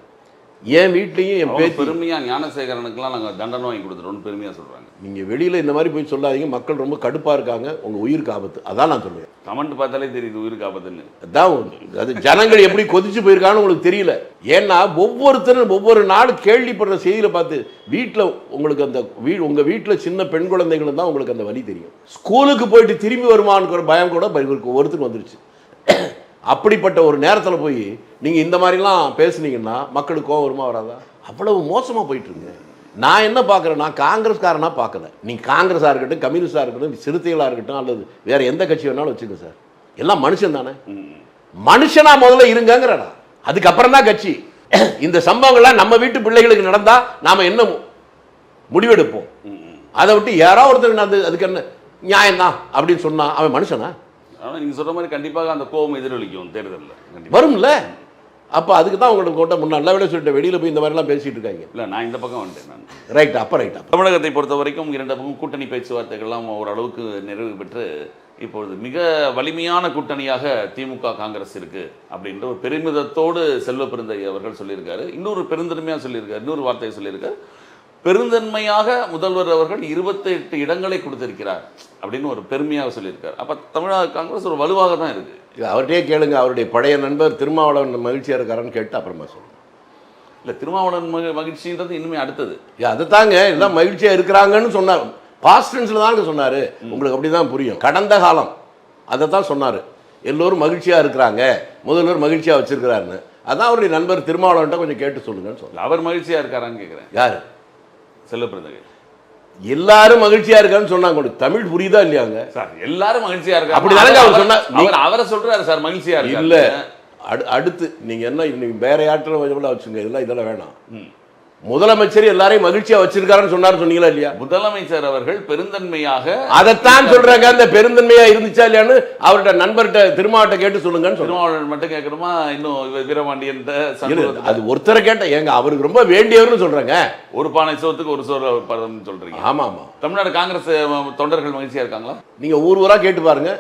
[SPEAKER 1] என் வீட்லையும் என் பேர்
[SPEAKER 2] பெருமையா ஞானசேகரனுக்குலாம் நாங்கள் தண்டனை வாங்கி கொடுத்துருவோம்னு பெருமையாக சொல்கிறாங்க.
[SPEAKER 1] நீங்கள் வெளியில் இந்த மாதிரி போய் சொல்லாதீங்க. மக்கள் ரொம்ப கடுப்பாக இருக்காங்க. உங்கள் உயிருக்கு ஆபத்து. அதான் நான் சொல்லுவேன்.
[SPEAKER 2] கமெண்ட் பார்த்தாலே தெரியுது உயிருக்கு ஆபத்துன்னு.
[SPEAKER 1] அதான் அது ஜனங்கள் எப்படி கொதிச்சு போயிருக்கான்னு உங்களுக்கு தெரியல. ஏன்னா ஒவ்வொருத்தரும் ஒவ்வொரு நாள் கேள்விப்படுற செய்தியில் பார்த்து வீட்டில் உங்களுக்கு அந்த உங்கள் வீட்டில் சின்ன பெண் குழந்தைகளும் தான் உங்களுக்கு அந்த வலி தெரியும். ஸ்கூலுக்கு போயிட்டு திரும்பி வருமானு பயம் கூட ஒருத்தருக்கு வந்துருச்சு. அப்படிப்பட்ட ஒரு நேரத்தில் போய் நீங்கள் இந்த மாதிரிலாம் பேசுனீங்கன்னா மக்களுக்கு கோவம் வருமா வராதா? அவ்வளவு மோசமாக போயிட்டு இருங்க. நான் என்ன பார்க்குறேன்னா காங்கிரஸ்காரனா பார்க்கல. நீங்கள் காங்கிரஸாக இருக்கட்டும், கம்யூனிஸ்டாக இருக்கட்டும், சிறுத்தைகளாக இருக்கட்டும், அல்லது வேற எந்த கட்சி வேணாலும் வச்சுங்க சார். எல்லாம் மனுஷன் தானே. மனுஷனா முதல்ல இருங்கங்கிறடா. அதுக்கப்புறம் தான் கட்சி. இந்த சம்பவங்கள்லாம் நம்ம வீட்டு பிள்ளைகளுக்கு நடந்தா நாம என்ன முடிவெடுப்போம்? அதை விட்டு யாராவது ஒருத்தர் அதுக்கு என்ன நியாயம்தான் அப்படின்னு சொன்னா அவன் மனுஷனா?
[SPEAKER 2] ஆனால் நீங்கள் சொல்கிற மாதிரி கண்டிப்பாக அந்த கோபம் எதிரொலிக்கும் தேர்தலில்
[SPEAKER 1] வரும்ல. அப்போ அதுக்கு தான் உங்களுக்கு கோட்டை முன்னாள் விட சொல்லிட்டு வெளியில் போய் இந்த மாதிரிலாம் பேசிட்டு இருக்காங்க.
[SPEAKER 2] இல்லை நான் இந்த பக்கம் வந்துட்டேன். நான்
[SPEAKER 1] ரைட் அப்போ
[SPEAKER 2] தமிழகத்தை பொறுத்த வரைக்கும் 2 பக்கம் கூட்டணி பேச்சுவார்த்தைகள்லாம் ஓரளவுக்கு நிறைவு பெற்று இப்பொழுது மிக வலிமையான கூட்டணியாக திமுக காங்கிரஸ் இருக்குது அப்படின்ற ஒரு பெருமிதத்தோடு செல்வ பெருந்தை அவர்கள் சொல்லியிருக்காரு. இன்னொரு பெருந்தன்மையாக சொல்லியிருக்காரு. இன்னொரு வார்த்தையை சொல்லியிருக்காரு. பெருந்தன்மையாக முதல்வர் அவர்கள் 28 இடங்களை கொடுத்திருக்கிறார் அப்படின்னு ஒரு பெருமையாக சொல்லியிருக்கார். அப்போ தமிழக காங்கிரஸ் ஒரு வலுவாக தான் இருக்கு.
[SPEAKER 1] அவர்கிட்டயே கேளுங்க. அவருடைய பழைய நண்பர் திருமாவளவன் மகிழ்ச்சியாக இருக்காரான்னு கேட்டு அப்புறமா சொல்லுங்க.
[SPEAKER 2] இல்லை திருமாவளவன் மகிழ்ச்சின்றது இன்னுமே அடுத்தது.
[SPEAKER 1] அதை தாங்க எல்லாம் மகிழ்ச்சியாக இருக்கிறாங்கன்னு சொன்னார். பாஸ்ட் டென்ஸில் தாங்க சொன்னார். உங்களுக்கு அப்படி தான் புரியும். கடந்த காலம் அதை தான் சொன்னார். எல்லோரும் மகிழ்ச்சியாக இருக்கிறாங்க, முதல்வர் மகிழ்ச்சியாக வச்சிருக்கிறாருன்னு. அதான் அவருடைய நண்பர் திருமாவளவன்ட்ட கொஞ்சம் கேட்டு சொல்லுங்கன்னு சொல்லுங்கள்.
[SPEAKER 2] அவர் மகிழ்ச்சியாக இருக்காரான்னு கேட்குறேன்.
[SPEAKER 1] யார்?
[SPEAKER 2] செல்லப்பிரந்தகை.
[SPEAKER 1] எல்லாரும் மகிழ்ச்சியா இருக்கான்னு சொன்னாங்க. உங்களுக்கு தமிழ் புரியுதா இல்லையாங்க
[SPEAKER 2] சார்? எல்லாரும் மகிழ்ச்சியா இருக்காங்க.
[SPEAKER 1] அப்படிதானங்க அவர் சொன்னார்.
[SPEAKER 2] அவரை சொல்றாரு சார் மகிழ்ச்சியா இருக்கு.
[SPEAKER 1] இல்ல அடுத்து நீங்க என்ன இன்னைக்கு வேற யார்கிட்ட வச்சுங்க. இதெல்லாம் வேணாம். முதலமைச்சர் எல்லாரையும் மகிழ்ச்சியா வச்சிருக்காருன்னு சொன்னாரு. சொன்னீங்களா இல்லையா?
[SPEAKER 2] முதலமைச்சர் அவர்கள் பெருந்தன்மையாக அதைத்தான்
[SPEAKER 1] சொல்றாங்க. அந்த பெருந்தன்மையா இருந்துச்சா இல்லையான்னு அவர்கிட்ட நண்பர்கிட்ட திருமாவட்ட கேட்டு சொல்லுங்கன்னு.
[SPEAKER 2] திருமாவளவன் மட்டும் கேட்கணுமா? இன்னும் வீரபாண்டியன்
[SPEAKER 1] அது ஒருத்தரை கேட்ட ஏங்க அவருக்கு ரொம்ப வேண்டியவர்னு சொல்றாங்க.
[SPEAKER 2] ஒரு பானை சோத்துக்கு ஒரு சோறு பதம்னு சொல்றீங்க.
[SPEAKER 1] ஆமா ஆமா.
[SPEAKER 2] தமிழ்நாடு காங்கிரஸ் தொண்டர்கள் மகிழ்ச்சியா இருக்காங்களா?
[SPEAKER 1] நீங்க ஊரா கேட்டு பாருங்க.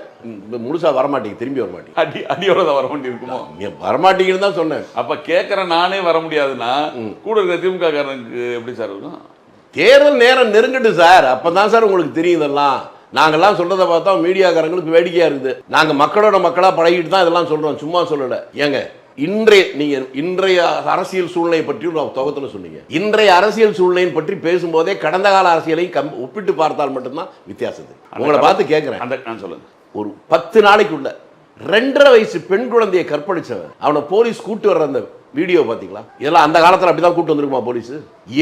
[SPEAKER 1] முழுசா வரமாட்டீங்க. திரும்பி வரமாட்டீங்க.
[SPEAKER 2] அடியோட தான் வர வேண்டி இருக்குமோ?
[SPEAKER 1] வரமாட்டீங்கன்னு தான் சொன்னேன்.
[SPEAKER 2] அப்ப கேட்கற நானே வர முடியாதுன்னா கூட இருக்கிற திமுக காரனுக்கு எப்படி சார் இருக்கும்?
[SPEAKER 1] தேர்தல் நேரம் நெருங்கிட்டு சார். அப்பதான் சார் உங்களுக்கு தெரியும். இதெல்லாம் நாங்கெல்லாம் சொல்றதை பார்த்தா மீடியாக்காரங்களுக்கு வேடிக்கையா இருக்குது. நாங்க மக்களோட மக்களா பழகிட்டு தான் இதெல்லாம் சொல்றோம். சும்மா சொல்லல. ஏங்க இன்றைய அரசியல் சூழ்நிலை பற்றி துவக்கத்துல சொன்னீங்க. இன்றைய அரசியல் சூழ்நிலை பற்றி பேசும்போதே கடந்த கால அரசியலை ஒப்பிட்டு பார்த்தால் மட்டும்தான் வித்தியாசம். உங்களை பார்த்து கேட்கிறேன்.
[SPEAKER 2] நான் சொல்லுங்க.
[SPEAKER 1] ஒரு 10 நாளைக்குள்ள 2.5 வயசு பெண் குழந்தையை கற்பழிச்சவன் அவனை போலீஸ் கூட்டு வர்ற அந்த வீடியோ பாத்தீங்களா? இதெல்லாம் அந்த காலத்துல அப்படிதான் கூட்டு வந்திருக்குமா போலீஸ்?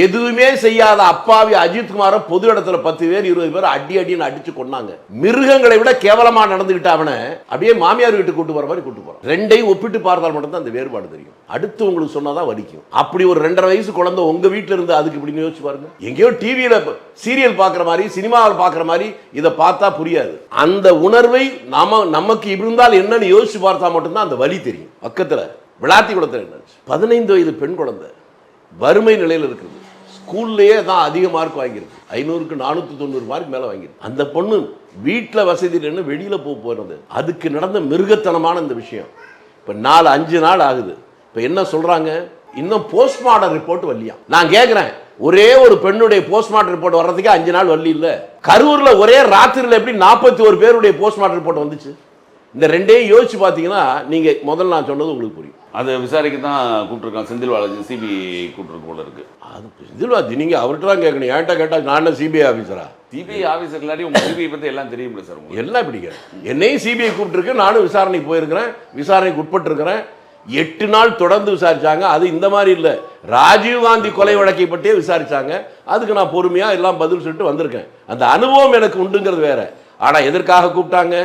[SPEAKER 1] எதுவுமே செய்யாத அப்பாவி அஜித்குமார பொது இடத்துல 10 பேர் 20 பேர் அடின்னு அடிச்சு கொண்டாங்க. மிருகங்களை விட கேவலமா நடந்துகிட்ட அவனை அப்படியே மாமியார் வீட்டுக்கு கூட்டு போற மாதிரி கூட்டு போறான். ரெண்டையும் ஒப்பிட்டு பார்த்தால் மட்டும்தான் அந்த வேறுபாடு தெரியும். அடுத்து உங்களுக்கு சொன்னாதான் வலிக்கும். அப்படி ஒரு 2.5 வயசு குழந்தை உங்க வீட்டுல இருந்து அதுக்கு இப்படின்னு யோசிச்சு பாருங்க. எங்கேயோ டிவியில சீரியல் பாக்குற மாதிரி சினிமாவில் பாக்குற மாதிரி இதை பார்த்தா புரியாது. அந்த உணர்வை நமக்கு இருந்தால் என்னன்னு யோசிச்சு பார்த்தா மட்டும்தான் அந்த வலி தெரியும். பக்கத்துல விளாத்தி குளத்தில் என்னாச்சு? 15 வயது பெண் குழந்தை வறுமை நிலையில் இருக்குது. ஸ்கூல்லையே தான் அதிக மார்க் வாங்கியிருக்கு. 500க்கு 490 மார்க் மேலே வாங்கியிருக்கு. அந்த பொண்ணு வீட்டில் வசதி இல்லைன்னு வெளியில் போகிறது. அதுக்கு நடந்த மிருகத்தனமான இந்த விஷயம் இப்போ 4-5 நாள் ஆகுது. இப்போ என்ன சொல்கிறாங்க, இன்னும் போஸ்ட்மார்ட்டம் ரிப்போர்ட் வரலையா? நான் கேட்குறேன், ஒரே ஒரு பெண்ணுடைய போஸ்ட்மார்ட்டம் ரிப்போர்ட் வர்றதுக்கு 5 நாள் வரல. இல்லை, கரூரில் ஒரே ராத்திரியில் எப்படி 41 பேருடைய போஸ்ட்மார்ட்டம் ரிப்போர்ட் வந்துச்சு? இந்த ரெண்டையும் யோசிச்சு பார்த்தீங்கன்னா நீங்கள் முதல்ல நான் சொன்னது உங்களுக்கு புரியும்.
[SPEAKER 2] அதை விசாரிக்க தான் கூப்பிட்டுருக்கான் செந்தில் பாலாஜி, சிபிஐ கூப்பிட்டுருக்கு போல இருக்கு.
[SPEAKER 1] அது செந்தில் பாலாஜி நீங்கள் அவர்கிட்ட தான் கேட்கணும். ஏன்ட்ட கேட்டால் நான் என்ன சிபிஐ ஆஃபீஸரா?
[SPEAKER 2] சிபிஐ ஆஃபீஸர் இல்லாட்டி உங்கள் சிபிஐ பற்றி எல்லாம் தெரியுமில்ல சார் உங்களுக்கு?
[SPEAKER 1] எல்லாம் பிடிக்க என்னையும் சிபிஐ கூப்பிட்டுருக்கு. நானும் விசாரணைக்கு போயிருக்கிறேன், விசாரணைக்கு உட்பட்டிருக்கிறேன். 8 நாள் தொடர்ந்து விசாரிச்சாங்க. அது இந்த மாதிரி இல்லை, ராஜீவ்காந்தி கொலை வழக்கை பற்றியே விசாரிச்சாங்க. அதுக்கு நான் பொறுமையாக எல்லாம் பதில் சொல்லிட்டு வந்திருக்கேன். அந்த அனுபவம் எனக்கு உண்டுங்கிறது வேற. ஆனால் எதற்காக கூப்பிட்டாங்க,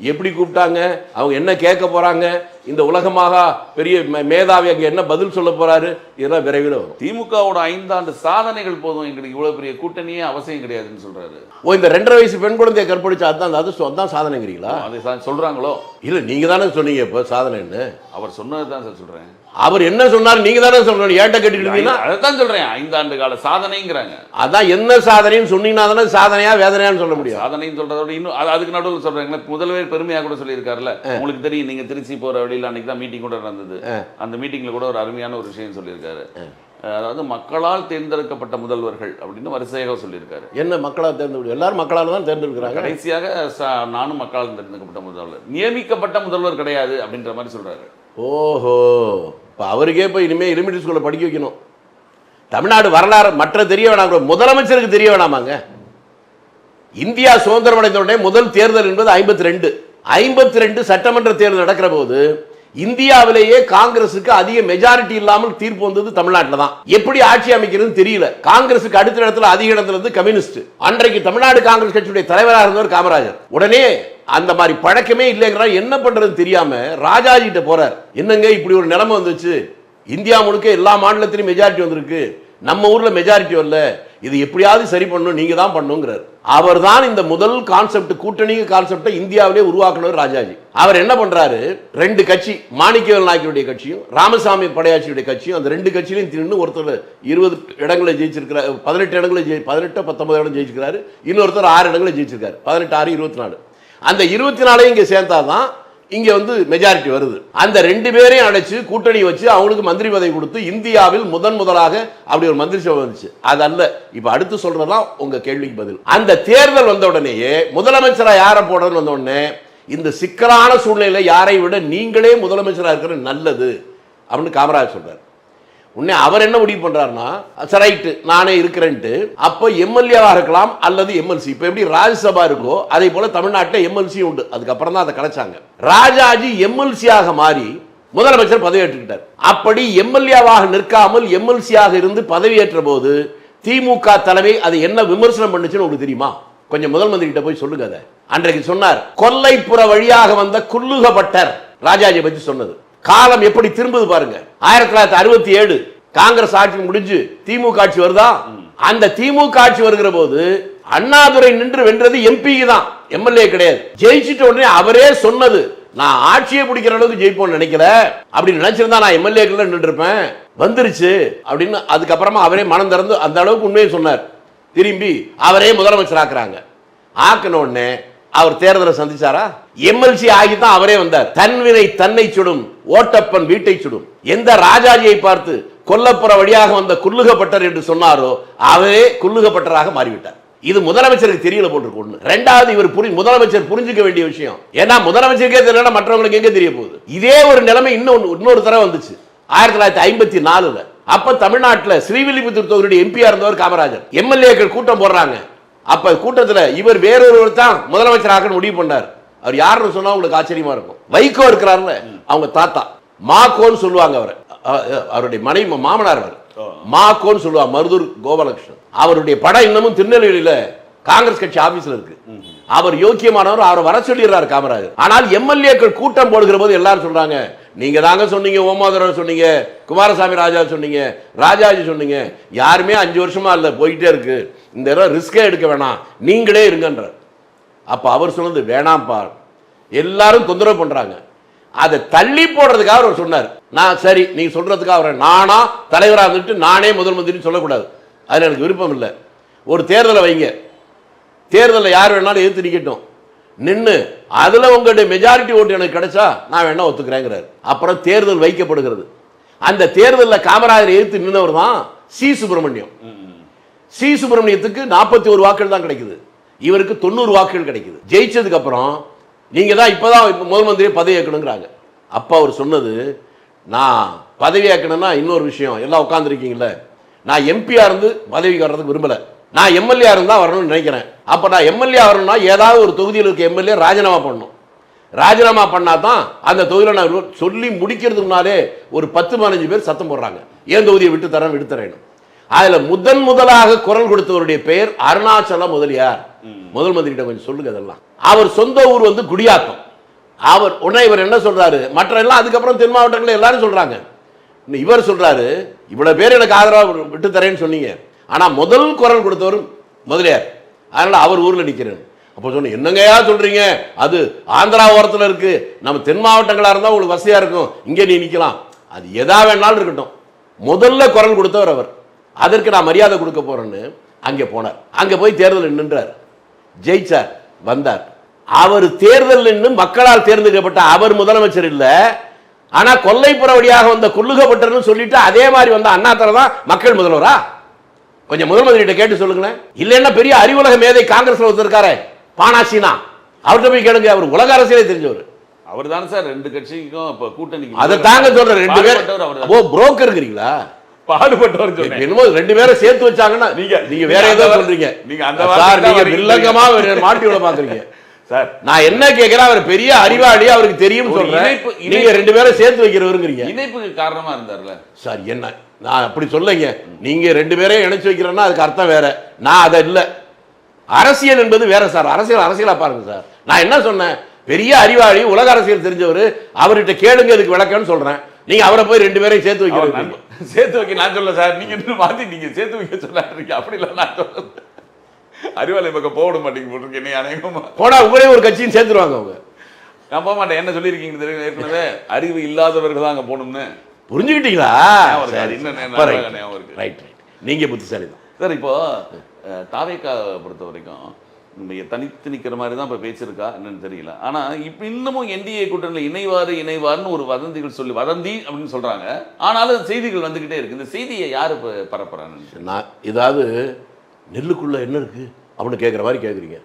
[SPEAKER 1] எப்படி கூப்பிட்டாங்க, அவங்க என்ன கேட்க போறாங்க, இந்த உலகமாக பெரிய மேதாவி அங்கே என்ன பதில் சொல்ல போறாரு, இதெல்லாம் விரைவில் வரும்.
[SPEAKER 2] திமுகவோட 5 ஆண்டு சாதனைகள் போதும், எங்களுக்கு இவ்வளவு பெரிய கூட்டணியே அவசியம் கிடையாதுன்னு சொல்றாரு.
[SPEAKER 1] இந்த 2.5 வயசு பெண் குழந்தைய கற்பழிச்சா அதான் சாதனைங்கிறீங்களா?
[SPEAKER 2] அதை சொல்றாங்களோ?
[SPEAKER 1] இல்ல, நீங்க தானே சொன்னீங்க இப்ப சாதனைன்னு.
[SPEAKER 2] அவர் சொன்னது தான் சார் சொல்றேன்.
[SPEAKER 1] அவர் என்ன சொன்னார் நீங்க தானே சொல்றீங்க. ஏட்ட கேட்டுக்கிட்டீங்கன்னா
[SPEAKER 2] அதான் சொல்றேன், 5 ஆண்டு கால சாதனைங்கிறாங்க.
[SPEAKER 1] அதான் என்ன சாதனைன்னு சொன்னீங்கன்னா தானே சாதனையா வேதனையான்னு சொல்ல முடியும்.
[SPEAKER 2] சாதனைன்னு சொல்றதோட இன்னும் அதுக்கு நடுவில் சொல்றாங்க. முதல்வர் பெருமையா கூட சொல்லியிருக்காருல்ல, உங்களுக்கு தெரியும், நீங்க திருச்சி போற வழியில் அன்னைக்கு தான் மீட்டிங் கூட நடந்தது. அந்த மீட்டிங்ல கூட ஒரு அருமையான ஒரு விஷயம் சொல்லியிருக்காரு. அதாவது மக்களால் தேர்ந்தெடுக்கப்பட்ட முதல்வர்கள் அப்படின்னு வரிசையாக சொல்லியிருக்காரு.
[SPEAKER 1] என்ன மக்களால் தேர்ந்தெடுக்க? எல்லாரும் மக்களால் தான் தேர்ந்தெடுக்கிறாங்க.
[SPEAKER 2] கடைசியாக நானும் மக்களால் தேர்ந்தெடுக்கப்பட்ட முதல்வர், நியமிக்கப்பட்ட முதல்வர் கிடையாது அப்படின்ற மாதிரி சொல்றாரு.
[SPEAKER 1] ஓஹோ, இப்போ அவருக்கே போய் இனிமேல் எலிமெண்ட்ரி ஸ்கூலில் படிக்க வைக்கணும். தமிழ்நாடு வரலாறு மற்ற தெரிய வேணாம், முதலமைச்சருக்கு தெரிய வேணாமாங்க. இந்தியா சுதந்திரம் அடைந்த உடனே முதல் தேர்தல் என்பது 52 சட்டமன்ற தேர்தல் நடக்கிற போது இந்தியாவிலேயே காங்கிரசுக்கு அதிக மெஜாரிட்டி இல்லாமல் தீர்ப்பு வந்தது தமிழ்நாட்டில் தான். எப்படி ஆட்சி அமைக்கிறது தெரியல. காங்கிரசுக்கு அடுத்த இடத்துல அதிக இடத்துல இருந்து கம்யூனிஸ்ட். அன்றைக்கு தமிழ்நாடு காங்கிரஸ் கட்சியுடைய தலைவராக இருந்தவர் காமராஜர். உடனே அந்த மாதிரி பழக்கமே இல்லைங்கிறா, என்ன பண்றது தெரியாம ராஜாஜி கிட்ட போறார். என்னங்க இப்படி ஒரு நிலைமை வந்துச்சு, இந்தியா முழுக்க எல்லா மாநிலத்திலும் மெஜாரிட்டி வந்திருக்கு, நம்ம ஊர்ல மெஜாரிட்டி வரல, இது எப்படியாவது சரி பண்ணணும், நீங்க தான் பண்ணுங்கிறார். அவர் தான் இந்த முதல் கான்செப்ட், கூட்டணி கான்செப்டை இந்தியாவிலே உருவாக்குனவர் ராஜாஜி. அவர் என்ன பண்றாரு, 2 கட்சி, மாணிக்கவேல் நாயக்கருடைய கட்சியும் ராமசாமி படையாச்சியுடைய கட்சியும், அந்த 2 கட்சியிலையும் தின்னு ஒருத்தர் 20 இடங்களை ஜெயிச்சிருக்கிறார், 18 இடங்களை 19 இடம் ஜெயிச்சிருக்காரு, இன்னொருத்தர் 6 இடங்களை ஜெயிச்சிருக்காரு, 18, 6, 24. அந்த 24 இங்க சேர்த்தாதான் இங்க வந்து மெஜாரிட்டி வருது. அந்த 2 பேரையும் அழைச்சு கூட்டணி வச்சு அவங்களுக்கு மந்திரி பதவி கொடுத்து இந்தியாவில் முதலாக அப்படி ஒரு மந்திரி சபை வந்துச்சு. அதல்ல இப்ப அடுத்து சொல்றதா உங்க கேள்விக்கு பதில். அந்த தேர்தல் வந்த உடனேயே முதலமைச்சரா யாரை போடுறதுன்னு வந்த உடனே இந்த சிக்கலான சூழ்நிலையில யாரை விட நீங்களே முதலமைச்சரா இருக்கிறது நல்லது அப்படின்னு காமராஜ் சொல்றாரு. உடனே அவர் என்ன முடிவு பண்றாருன்னா, ரைட்டு நானே இருக்கிறேன்ட்டு. அப்போ எம்எல்ஏவா இருக்கலாம் அல்லது எம்எல்சி. இப்போ எப்படி ராஜ்யசபா இருக்கோ அதே போல தமிழ்நாட்டில் எம்எல்சி உண்டு. அதுக்கப்புறம் தான் அதை கிடைச்சாங்க. ராஜாஜி எம்எல்சியாக மாறி முதலமைச்சர் பதவியேற்றுக்கிட்டார். அப்படி எம்எல்ஏவாக நிற்காமல் எம்எல்சியாக இருந்து பதவியேற்ற போது திமுக தலைமை அதை என்ன விமர்சனம் பண்ணுச்சுன்னு உங்களுக்கு தெரியுமா? கொஞ்சம் முதல் மந்திரி கிட்ட போய் சொல்லுங்க. அதை அன்றைக்கு சொன்னார், கொல்லைப்புற வழியாக வந்த குல்லுகப்பட்டர். ராஜாஜி பற்றி சொன்னது. காலம் எப்படி திரும்புது பாருங்க. 1967 காங்கிரஸ் ஆட்சி முடிஞ்சு திமுக ஆட்சி வருதா? அந்த திமுக ஆட்சி வருகிற போது அண்ணாதுரை நின்று வென்றது எம்பி தான், எம்எல்ஏ கிடையாது. ஜெயிச்சிட்ட உடனே அவரே சொன்னது, நான் ஆட்சியை பிடிக்கிற அளவுக்கு ஜெயிப்போம்னு நினைக்கல, அப்படி நினைச்சிருந்தா நான் எம்எல்ஏக்கள் நின்று இருப்பேன், வந்துருச்சு அப்படின்னு. அதுக்கப்புறமா அவரே மனம் திறந்து அந்த அளவுக்கு உண்மையை சொன்னார். திரும்பி அவரே முதலமைச்சர் ஆக்குறாங்க. ஆக்கின உடனே அவர் தேர்தலை சந்திச்சாரா? எம்எல்சி ஆகித்தான் அவரே வந்தார். தன்வினை தன்னை சுடும், ஓட்டப்பன் வீட்டை சுடும். எந்த ராஜாஜியை பார்த்து கொல்லப்புற வழியாக வந்த குல்லுகப்பட்டர் என்று சொன்னாரோ அவரே குல்லுகப்பட்டராக மாறிவிட்டார். இது முதலமைச்சருக்கு தெரியல போட்டிருக்கு. ஒண்ணு. ரெண்டாவது, இவர் முதலமைச்சர் புரிஞ்சுக்க வேண்டிய விஷயம். ஏன்னா முதலமைச்சருக்கே தெரியல, மற்றவங்களுக்கு எங்க தெரிய போகுது. இதே ஒரு நிலைமை இன்னொரு தடவை வந்துச்சு 1954. அப்ப தமிழ்நாட்டில் ஸ்ரீவில்லிபுத்தூர் தொகுதியுடைய எம்பியா இருந்தவர் காமராஜர். எம்எல்ஏக்கள் கூட்டம் போடுறாங்க. அப்ப கூட்டத்தில் இவர் வேறொருவர் தான் முதலமைச்சராக முடிவு பண்ணார். அவர் யாருன்னு சொன்னா உங்களுக்கு ஆச்சரியமா இருக்கும். வைகோ இருக்கிறார்ல, அவங்க தாத்தா மாக்கோன்னு சொல்லுவாங்க. அவருடைய மனைவி மாமனார் மாக்கோன்னு சொல்லுவாங்க, மருதூர் கோபாலகிருஷ்ணன். அவருடைய படம் இன்னமும் திருநெல்வேலியில காங்கிரஸ் கட்சி ஆபீஸ்ல இருக்கு. அவர் யோக்கியமானவர், அவரை வர சொல்லிடுறாரு காமராஜர். ஆனால் எம்எல்ஏக்கள் கூட்டம் போடுகிற போது எல்லாரும் சொல்றாங்க, நீங்க தாங்க சொன்னீங்க, ஓமாதரர் சொன்னீங்க, குமாரசாமி ராஜா சொன்னீங்க, ராஜாஜி சொன்னீங்க, யாருமே 5 வருஷமா இல்ல, போயிட்டே இருக்கு, இந்த ரிஸ்கே எடுக்க வேணாம், நீங்களே இருங்கன்றார். அப்ப அவர் சொன்னது, வேணாம் பார், எல்லாரும் தொந்தரவு பண்றாங்க. அதை தள்ளி போடுறதுக்காக அவர் சொன்னார். நான் சரி நீங்க சொல்றதுக்காக அவர் நானா தலைவராக இருந்துட்டு நானே முதல் மந்திரின்னு சொல்லக்கூடாது, அதில் எனக்கு விருப்பம் இல்லை. ஒரு தேர்தலை வைங்க, தேர்தலில் யார் வேணாலும் எதிர்த்து நிக்கட்டும், நின்று அதில் உங்களுடைய மெஜாரிட்டி ஓட்டு எனக்கு கிடைச்சா நான் வேணா ஒத்துக்கிறேங்கிறார். அப்புறம் தேர்தல் வைக்கப்படுகிறது. அந்த தேர்தலில் காமராஜரை எதிர்த்து நின்றவர் தான் சி சுப்பிரமணியம். சி சுப்பிரமணியத்துக்கு 41 வாக்குகள் தான் கிடைக்குது, இவருக்கு 90 வாக்குகள் கிடைக்குது. ஜெயிச்சதுக்கு அப்புறம் நீங்க தான் இப்பதான் முதல் மந்திரி பதவி ஏற்கணுங்கிறாங்க. அப்ப அவர் சொன்னது, நான் பதவி ஏற்கணும்னா இன்னொரு விஷயம், எல்லாம் உட்காந்துருக்கீங்களே, நான் எம்பியா இருந்து பதவிக்கு வர்றதுக்கு விரும்பல, நான் எம்எல்ஏ இருந்தா வரணும்னு நினைக்கிறேன். அப்ப நான் எம்எல்ஏ வரணும்னா ஏதாவது ஒரு தொகுதியில் இருக்க எம்எல்ஏ ராஜினாமா பண்ணணும். ராஜினாமா பண்ணா தான் அந்த தொகுதியில் நான் சொல்லி முடிக்கிறதுக்கு முன்னாலே ஒரு 10-15 பேர் சத்தம் போடுறாங்க, ஏன் தொகுதியை விட்டு தரேன். அதுல முதலாக குரல் கொடுத்தவருடைய பெயர் அருணாச்சல முதலியார். முதல் மந்திரிட்ட கொஞ்சம் சொல்லுங்க அதெல்லாம். அவர் சொந்த ஊர் வந்து குடியாத்தம். அவர் உடனே இவர் என்ன சொல்றாரு, மற்ற எல்லாம் அதுக்கப்புறம் தென் மாவட்டங்களில் எல்லாரும் சொல்றாங்க. இவர் சொல்றாரு, இவ்வளவு பேர் எனக்கு ஆதரவா விட்டு தரேன்னு சொன்னீங்க, ஆனா முதல் குரல் கொடுத்தவர் முதலியார், அதனால அவர் ஊர்ல நிக்கிறேன். அப்போ சொன்ன, என்னங்கயா சொல்றீங்க, அது ஆந்திரா ஓரத்தில் இருக்கு, நம்ம தென் மாவட்டங்களா இருந்தா உங்களுக்கு வசதியா இருக்கும், இங்கே நீ நிக்கலாம், அது எதா வேணாலும் இருக்கட்டும். முதல்ல குரல் கொடுத்தவர் அவர், அதற்கு நான் மரியாதை கொடுக்க போறேன்னு அங்கே போனார். அங்க போய் தேர்தல் நின்றார், ஜெயிச்சார், வந்தார். அவர் தேர்தல் நின்று மக்களால் தேர்ந்தெடுக்கப்பட்ட அவர் முதலமைச்சர் இல்ல, ஆனா கொல்லைப்புற வழியாக வந்த கொல்லுகப்பட்டர்னு சொல்லிட்டு அதே மாதிரி வந்த அண்ணாத்தர தான் மக்கள் முதல்வரா? கொஞ்சம் முதல் மந்திரிட்ட கேட்டு சொல்லுங்களேன். இல்லைன்னா பெரிய அறிவுலக மேதை காங்கிரஸ்ல ஒருத்தர் இருக்காரு பானாசினா, அவர்கிட்ட போய் கேளுங்க, அவர் உலக அரசியலே தெரிஞ்சவர்.
[SPEAKER 2] அவர் தானே சார் ரெண்டு கட்சிக்கும் இப்ப கூட்டணி. அதை
[SPEAKER 1] தாங்க சொல்ற, ரெண்டு பேர் புரோக்கர் இருக்கிறீங்களா,
[SPEAKER 2] பாடுபட்டவர்
[SPEAKER 1] என்னமோ ரெண்டு பேரும் சேர்த்து வச்சாங்கன்னா நீங்க வேற ஏதோ சொல்றீங்க. நீங்க அந்த நீங்க வில்லங்கமா மாட்டி விட பாக்குறீங்க சார். நான் என்ன கேட்கிறேன், அவர் பெரிய அறிவாளி, அவருக்கு தெரியும் சொல்றேன், நீங்க ரெண்டு பேரும் சேர்த்து வைக்கிறவருங்கிறீங்க.
[SPEAKER 2] இணைப்புக்கு காரணமா இருந்தார்ல சார்.
[SPEAKER 1] என்ன நான் அப்படி சொல்லுங்க, நீங்க ரெண்டு பேரையும் இணைச்சு வைக்கிறேன்னா அதுக்கு அர்த்தம் வேற, நான் அதை இல்லை. அரசியல் என்பது வேற சார், அரசியலா பாருங்க சார். நான் என்ன சொன்னேன், பெரிய அறிவாளி, உலக அரசியல் தெரிஞ்சவர், அவர்கிட்ட கேளுங்க இதுக்கு விளக்கம்னு சொல்றேன். நீங்க அவரை போய் ரெண்டு பேரையும் சேர்த்து வைக்கிறீங்க.
[SPEAKER 2] சேர்த்து வைக்க நான் சொல்ல சார், நீங்க மாத்தி நீங்க சேர்த்து வைக்க சொல்லாருங்க, அப்படி இல்லை நான் சொல்ல. அறிவாளி பக்கம் போட மாட்டீங்க போட்டிருக்கேன், நீ அநேகமா போனா
[SPEAKER 1] உங்களே ஒரு கட்சியும் சேர்த்துருவாங்க அவங்க.
[SPEAKER 2] நான் போக மாட்டேன், என்ன சொல்லியிருக்கீங்க தெரியும், ஏற்கனவே அறிவு இல்லாதவர்கள் தான் அங்க போகணும்னு.
[SPEAKER 1] புரிஞ்சுக்கிட்டீங்களா?
[SPEAKER 2] ரைட், நீங்க புத்திசாலி தான் சார். இப்போ தாவேக்கா பொறுத்த வரைக்கும் தனித்து நிற்கிற மாதிரி தான் இப்போ பேச்சிருக்கா என்னன்னு தெரியல. ஆனா இப்போ இன்னமும் என்டிஏ கூட்டணியில் இணைவார்னு ஒரு வதந்திகள் சொல்லி வதந்தி அப்படின்னு சொல்றாங்க. ஆனாலும் செய்திகள் வந்துகிட்டே இருக்கு. இந்த செய்தியை யாரு பரப்புறான்னு
[SPEAKER 1] நான் ஏதாவது நெல்லுக்குள்ள என்ன இருக்கு அப்படின்னு கேட்குற மாதிரி கேட்குறீங்க.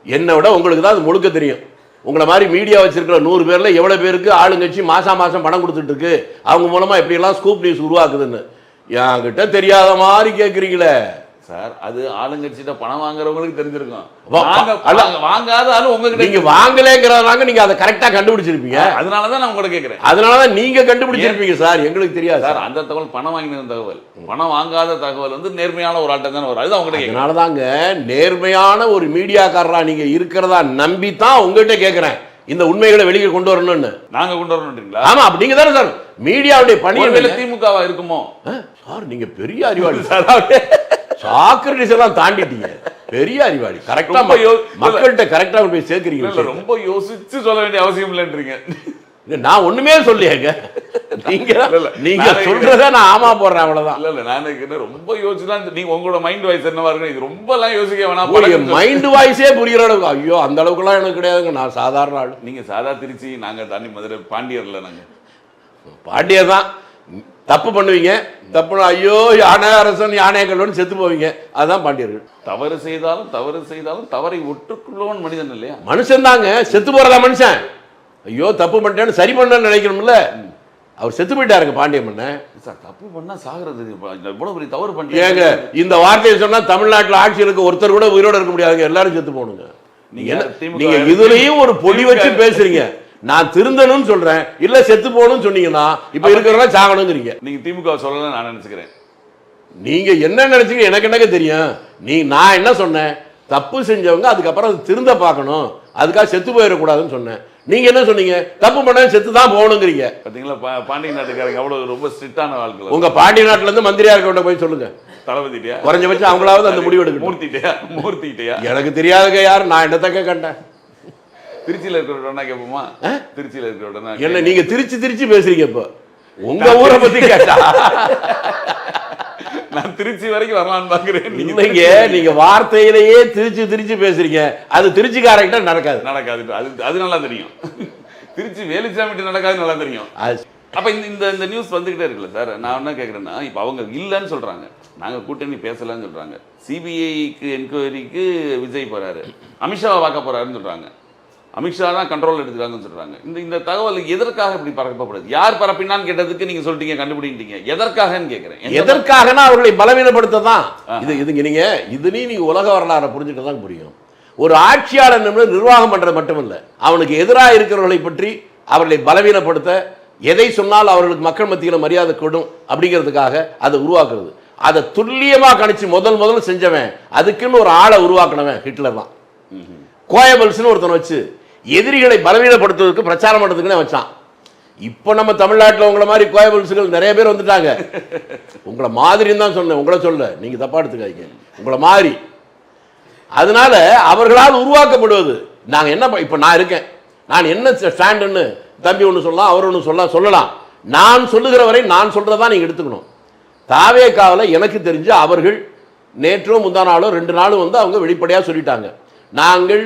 [SPEAKER 1] என்னை விட உங்களுக்கு தான் அது முழுக்க தெரியும். உங்களை மாதிரி மீடியா வச்சிருக்கிற 100 பேர்ல எவ்வளவு பேருக்கு ஆளுங்கட்சி மாசம் பணம் கொடுத்துட்டு இருக்கு, அவங்க மூலமா எப்படியெல்லாம் ஸ்கூப் நியூஸ் உருவாக்குதுன்னு என்கிட்ட தெரியாத மாதிரி கேட்குறீங்களே
[SPEAKER 2] சார். அது ஆளுங்கட்சியிட்ட பணம் வாங்குறவங்களுக்கு தெரிஞ்சிருக்கும், வாங்காத உங்ககிட்ட
[SPEAKER 1] நீங்க வாங்கலேங்கிறதாங்க நீங்க அதை கரெக்டா கண்டுபிடிச்சிருப்பீங்க.
[SPEAKER 2] அதனாலதான் நான் உங்களை கேட்கிறேன்.
[SPEAKER 1] அதனாலதான் நீங்க கண்டுபிடிச்சிருப்பீங்க சார், எங்களுக்கு தெரியாது
[SPEAKER 2] சார். அந்த தகவல் பணம் வாங்கின தகவல், பணம் வாங்காத தகவல் வந்து நேர்மையான ஒரு ஆட்டம் தானே வரும். அதுதான் உங்கள்கிட்ட.
[SPEAKER 1] அதனாலதாங்க நேர்மையான ஒரு மீடியாக்காரரா நீங்க இருக்கிறதா நம்பித்தான் உங்ககிட்ட கேட்கிறேன், இந்த உண்மைகளை வெளியே கொண்டு வரணும்னு.
[SPEAKER 2] நாங்க கொண்டு வரணும்ன்றீங்களா?
[SPEAKER 1] ஆமா, அப்படிங்க தானே சார் மீடியாவுடைய பணி.
[SPEAKER 2] திமுகவா இருக்குமோ
[SPEAKER 1] சார்? நீங்க பெரிய அறிவாளி சார், சாக்ரட்டிஸ் எல்லாம் தாண்டிட்டீங்க, பெரிய அறிவாளி. கரெக்டா மக்கள்கிட்ட கரெக்டா போய் சேர்க்கிறீங்க.
[SPEAKER 2] ரொம்ப யோசிச்சு சொல்ல வேண்டிய அவசியம் இல்லைன்றீங்க.
[SPEAKER 1] நான் ஒண்ணுமே சொல்லியேங்க, நீங்க சொல்றத நான் ஆமா போடுறேன், அவ்வளவுதான்.
[SPEAKER 2] இல்ல நான் ரொம்ப யோசிச்சுதான். நீங்க உங்களோட மைண்ட் வாய்ஸ் என்னவா இருக்கு, இது ரொம்ப எல்லாம் யோசிக்க வேணாம்.
[SPEAKER 1] மைண்ட் வாய்ஸே புரியுற அளவுக்கு ஐயோ அந்த அளவுக்கு எல்லாம் எனக்கு கிடையாதுங்க. நான் சாதாரண ஆள்.
[SPEAKER 2] நீங்க சாதா திருச்சி, நாங்க தண்ணி மதுரை பாண்டியர்ல. நாங்க
[SPEAKER 1] பாண்டியர் தான். தப்பு பண்ணுவீங்க, தப்பு ஐயோ யானை அரசன் யானை கல்வன் செத்து போவீங்க, அதுதான் பாண்டியர்கள்.
[SPEAKER 2] தவறு செய்தாலும் தவறை ஒட்டுக்குள்ளவன் மனிதன் இல்லையா?
[SPEAKER 1] மனுஷன் தாங்க, செத்து போறதா மனுஷன். ஐயோ தப்பு பண்ணிட்டேன்னு சரி பண்ணு நினைக்கணும்ல. அவர் செத்து போயிட்டாருங்க பாண்டிய மன்னன்.
[SPEAKER 2] தப்பு பண்ணா சாகிறது, இவ்வளவு பெரிய தவறு பண்ணி
[SPEAKER 1] ஏங்க இந்த வார்த்தையை சொன்னா தமிழ்நாட்டில் ஆட்சியில் இருக்க ஒருத்தர் கூட உயிரோட இருக்க முடியாதுங்க, எல்லாரும் செத்து போகணுங்க. நீங்க இதுலயும் ஒரு பொடி வச்சு பேசுறீங்க. நான் திருந்தணும்னு சொல்றேன், இல்ல செத்து போகணும்னு சொன்னீங்கன்னா இப்ப இருக்கிறவங்க சாகணுங்கிறீங்க.
[SPEAKER 2] நீங்க திமுக சொல்லல நான் நினைச்சுக்கிறேன்.
[SPEAKER 1] நீங்க என்ன நினைச்சீங்க எனக்கு என்னங்க தெரியும். நான் என்ன சொன்னேன், தப்பு செஞ்சவங்க அதுக்கப்புறம் அது திருந்த பார்க்கணும், அதுக்காக செத்து போயிடக்கூடாதுன்னு சொன்னேன். நீங்க என்ன சொன்னீங்க, தப்பு பண்ண செத்து தான் போகணுங்கிறீங்க.
[SPEAKER 2] பாத்தீங்களா பாண்டிய நாட்டுக்காரங்க அவ்வளவு ரொம்ப ஸ்ட்ரிக்டான வாழ்க்கை.
[SPEAKER 1] உங்க பாண்டிய நாட்டுல இருந்து மந்திரியா இருக்க போய் சொல்லுங்க,
[SPEAKER 2] தளபதிட்டியா
[SPEAKER 1] குறைஞ்சபட்சம் அவங்களாவது அந்த முடிவு எடுக்க.
[SPEAKER 2] மூர்த்திட்டியா
[SPEAKER 1] எனக்கு தெரியாதுங்க யார், நான் என்னத்தக்க கண்டேன்.
[SPEAKER 2] திருச்சியில இருக்கிறவனா கேட்போமா? திருச்சியில இருக்கிறவனா
[SPEAKER 1] என்ன நீங்க திருச்சி பேசுறீங்க இப்ப உங்க ஊரை பத்தி கேட்டா
[SPEAKER 2] நான் திருச்சி வரைக்கும் வரலான்னு பாக்குறேன்.
[SPEAKER 1] நீங்க வார்த்தையிலேயே திருச்சி பேசுறீங்க. அது திருச்சிக்காரங்கிட்ட நடக்காது.
[SPEAKER 2] அது நல்லா தெரியும். திருச்சி வேலுச்சாமிட்டு நடக்காது நல்லா தெரியும். அப்ப இந்த நியூஸ் வந்துகிட்டே இருக்குல்ல சார். நான் என்ன கேட்கறேன்னா, இப்ப அவங்க இல்லைன்னு சொல்றாங்க, நாங்க கூட்டணி பேசலன்னு சொல்றாங்க, சிபிஐக்கு என்கொயரிக்கு விஜய் போறாரு, அமித்ஷாவை பார்க்க போறாருன்னு சொல்றாங்க, அமித்ஷா தான் கண்ட்ரோல் எடுத்துக்காங்கன்னு சொல்றாங்க. இந்த தகவல் எதற்காக இப்படி பரப்பப்படுது? யார் பரப்பினான்னு கேட்டதுக்கு நீங்க சொல்லிட்டீங்க, கண்டுபிடிட்டீங்க. எதற்காகன்னு கேட்கிறேன்.
[SPEAKER 1] எதற்காகனா அவர்களை பலவீனப்படுத்த தான். நீங்க உலக வரலாறு புரிஞ்சுட்டு தான் புரியும். ஒரு ஆட்சியாளர் நிர்வாகம் பண்றது மட்டுமல்ல, அவனுக்கு எதிராக இருக்கிறவர்களை பற்றி அவர்களை பலவீனப்படுத்த, எதை சொன்னால் அவர்களுக்கு மக்கள் மத்தியில் மரியாதை கொடும் அப்படிங்கிறதுக்காக அதை உருவாக்குறது. அதை துல்லியமா கணிச்சு முதல் செஞ்சவன், அதுக்குன்னு ஒரு ஆளை உருவாக்கினவன் ஹிட்லர் தான். கோயபல்ஸ்னு ஒருத்தனை வச்சு எதிரிகளை பலவீனப்படுத்துவதற்கு பிரச்சாரம் பண்றதுக்குன்னு வச்சான். இப்ப நம்ம தமிழ்நாட்டில் உங்களை மாதிரி கோயபல்ஸ்கள் நிறைய பேர் வந்துட்டாங்க. உங்களை மாதிரின்னு தான் சொன்னேன், உங்களை சொல்ல, நீங்க தப்பா எடுத்துக்காதீங்க, உங்களை மாதிரி. அதனால அவர்களால் உருவாக்கப்படுவது. நாங்க என்ன இப்ப நான் இருக்கேன், நான் என்ன ஸ்டாண்டுன்னு தம்பி ஒன்று சொல்லலாம், அவர் ஒன்று சொல்லலாம். நான் சொல்லுகிற வரை நான் சொல்றதா நீங்க எடுத்துக்கணும். தாவேகாவில் எனக்கு தெரிஞ்சு அவர்கள் நேற்றோ முந்தா நாளோ 2 நாளும் வந்து அவங்க வெளிப்படையா சொல்லிட்டாங்க, நாங்கள்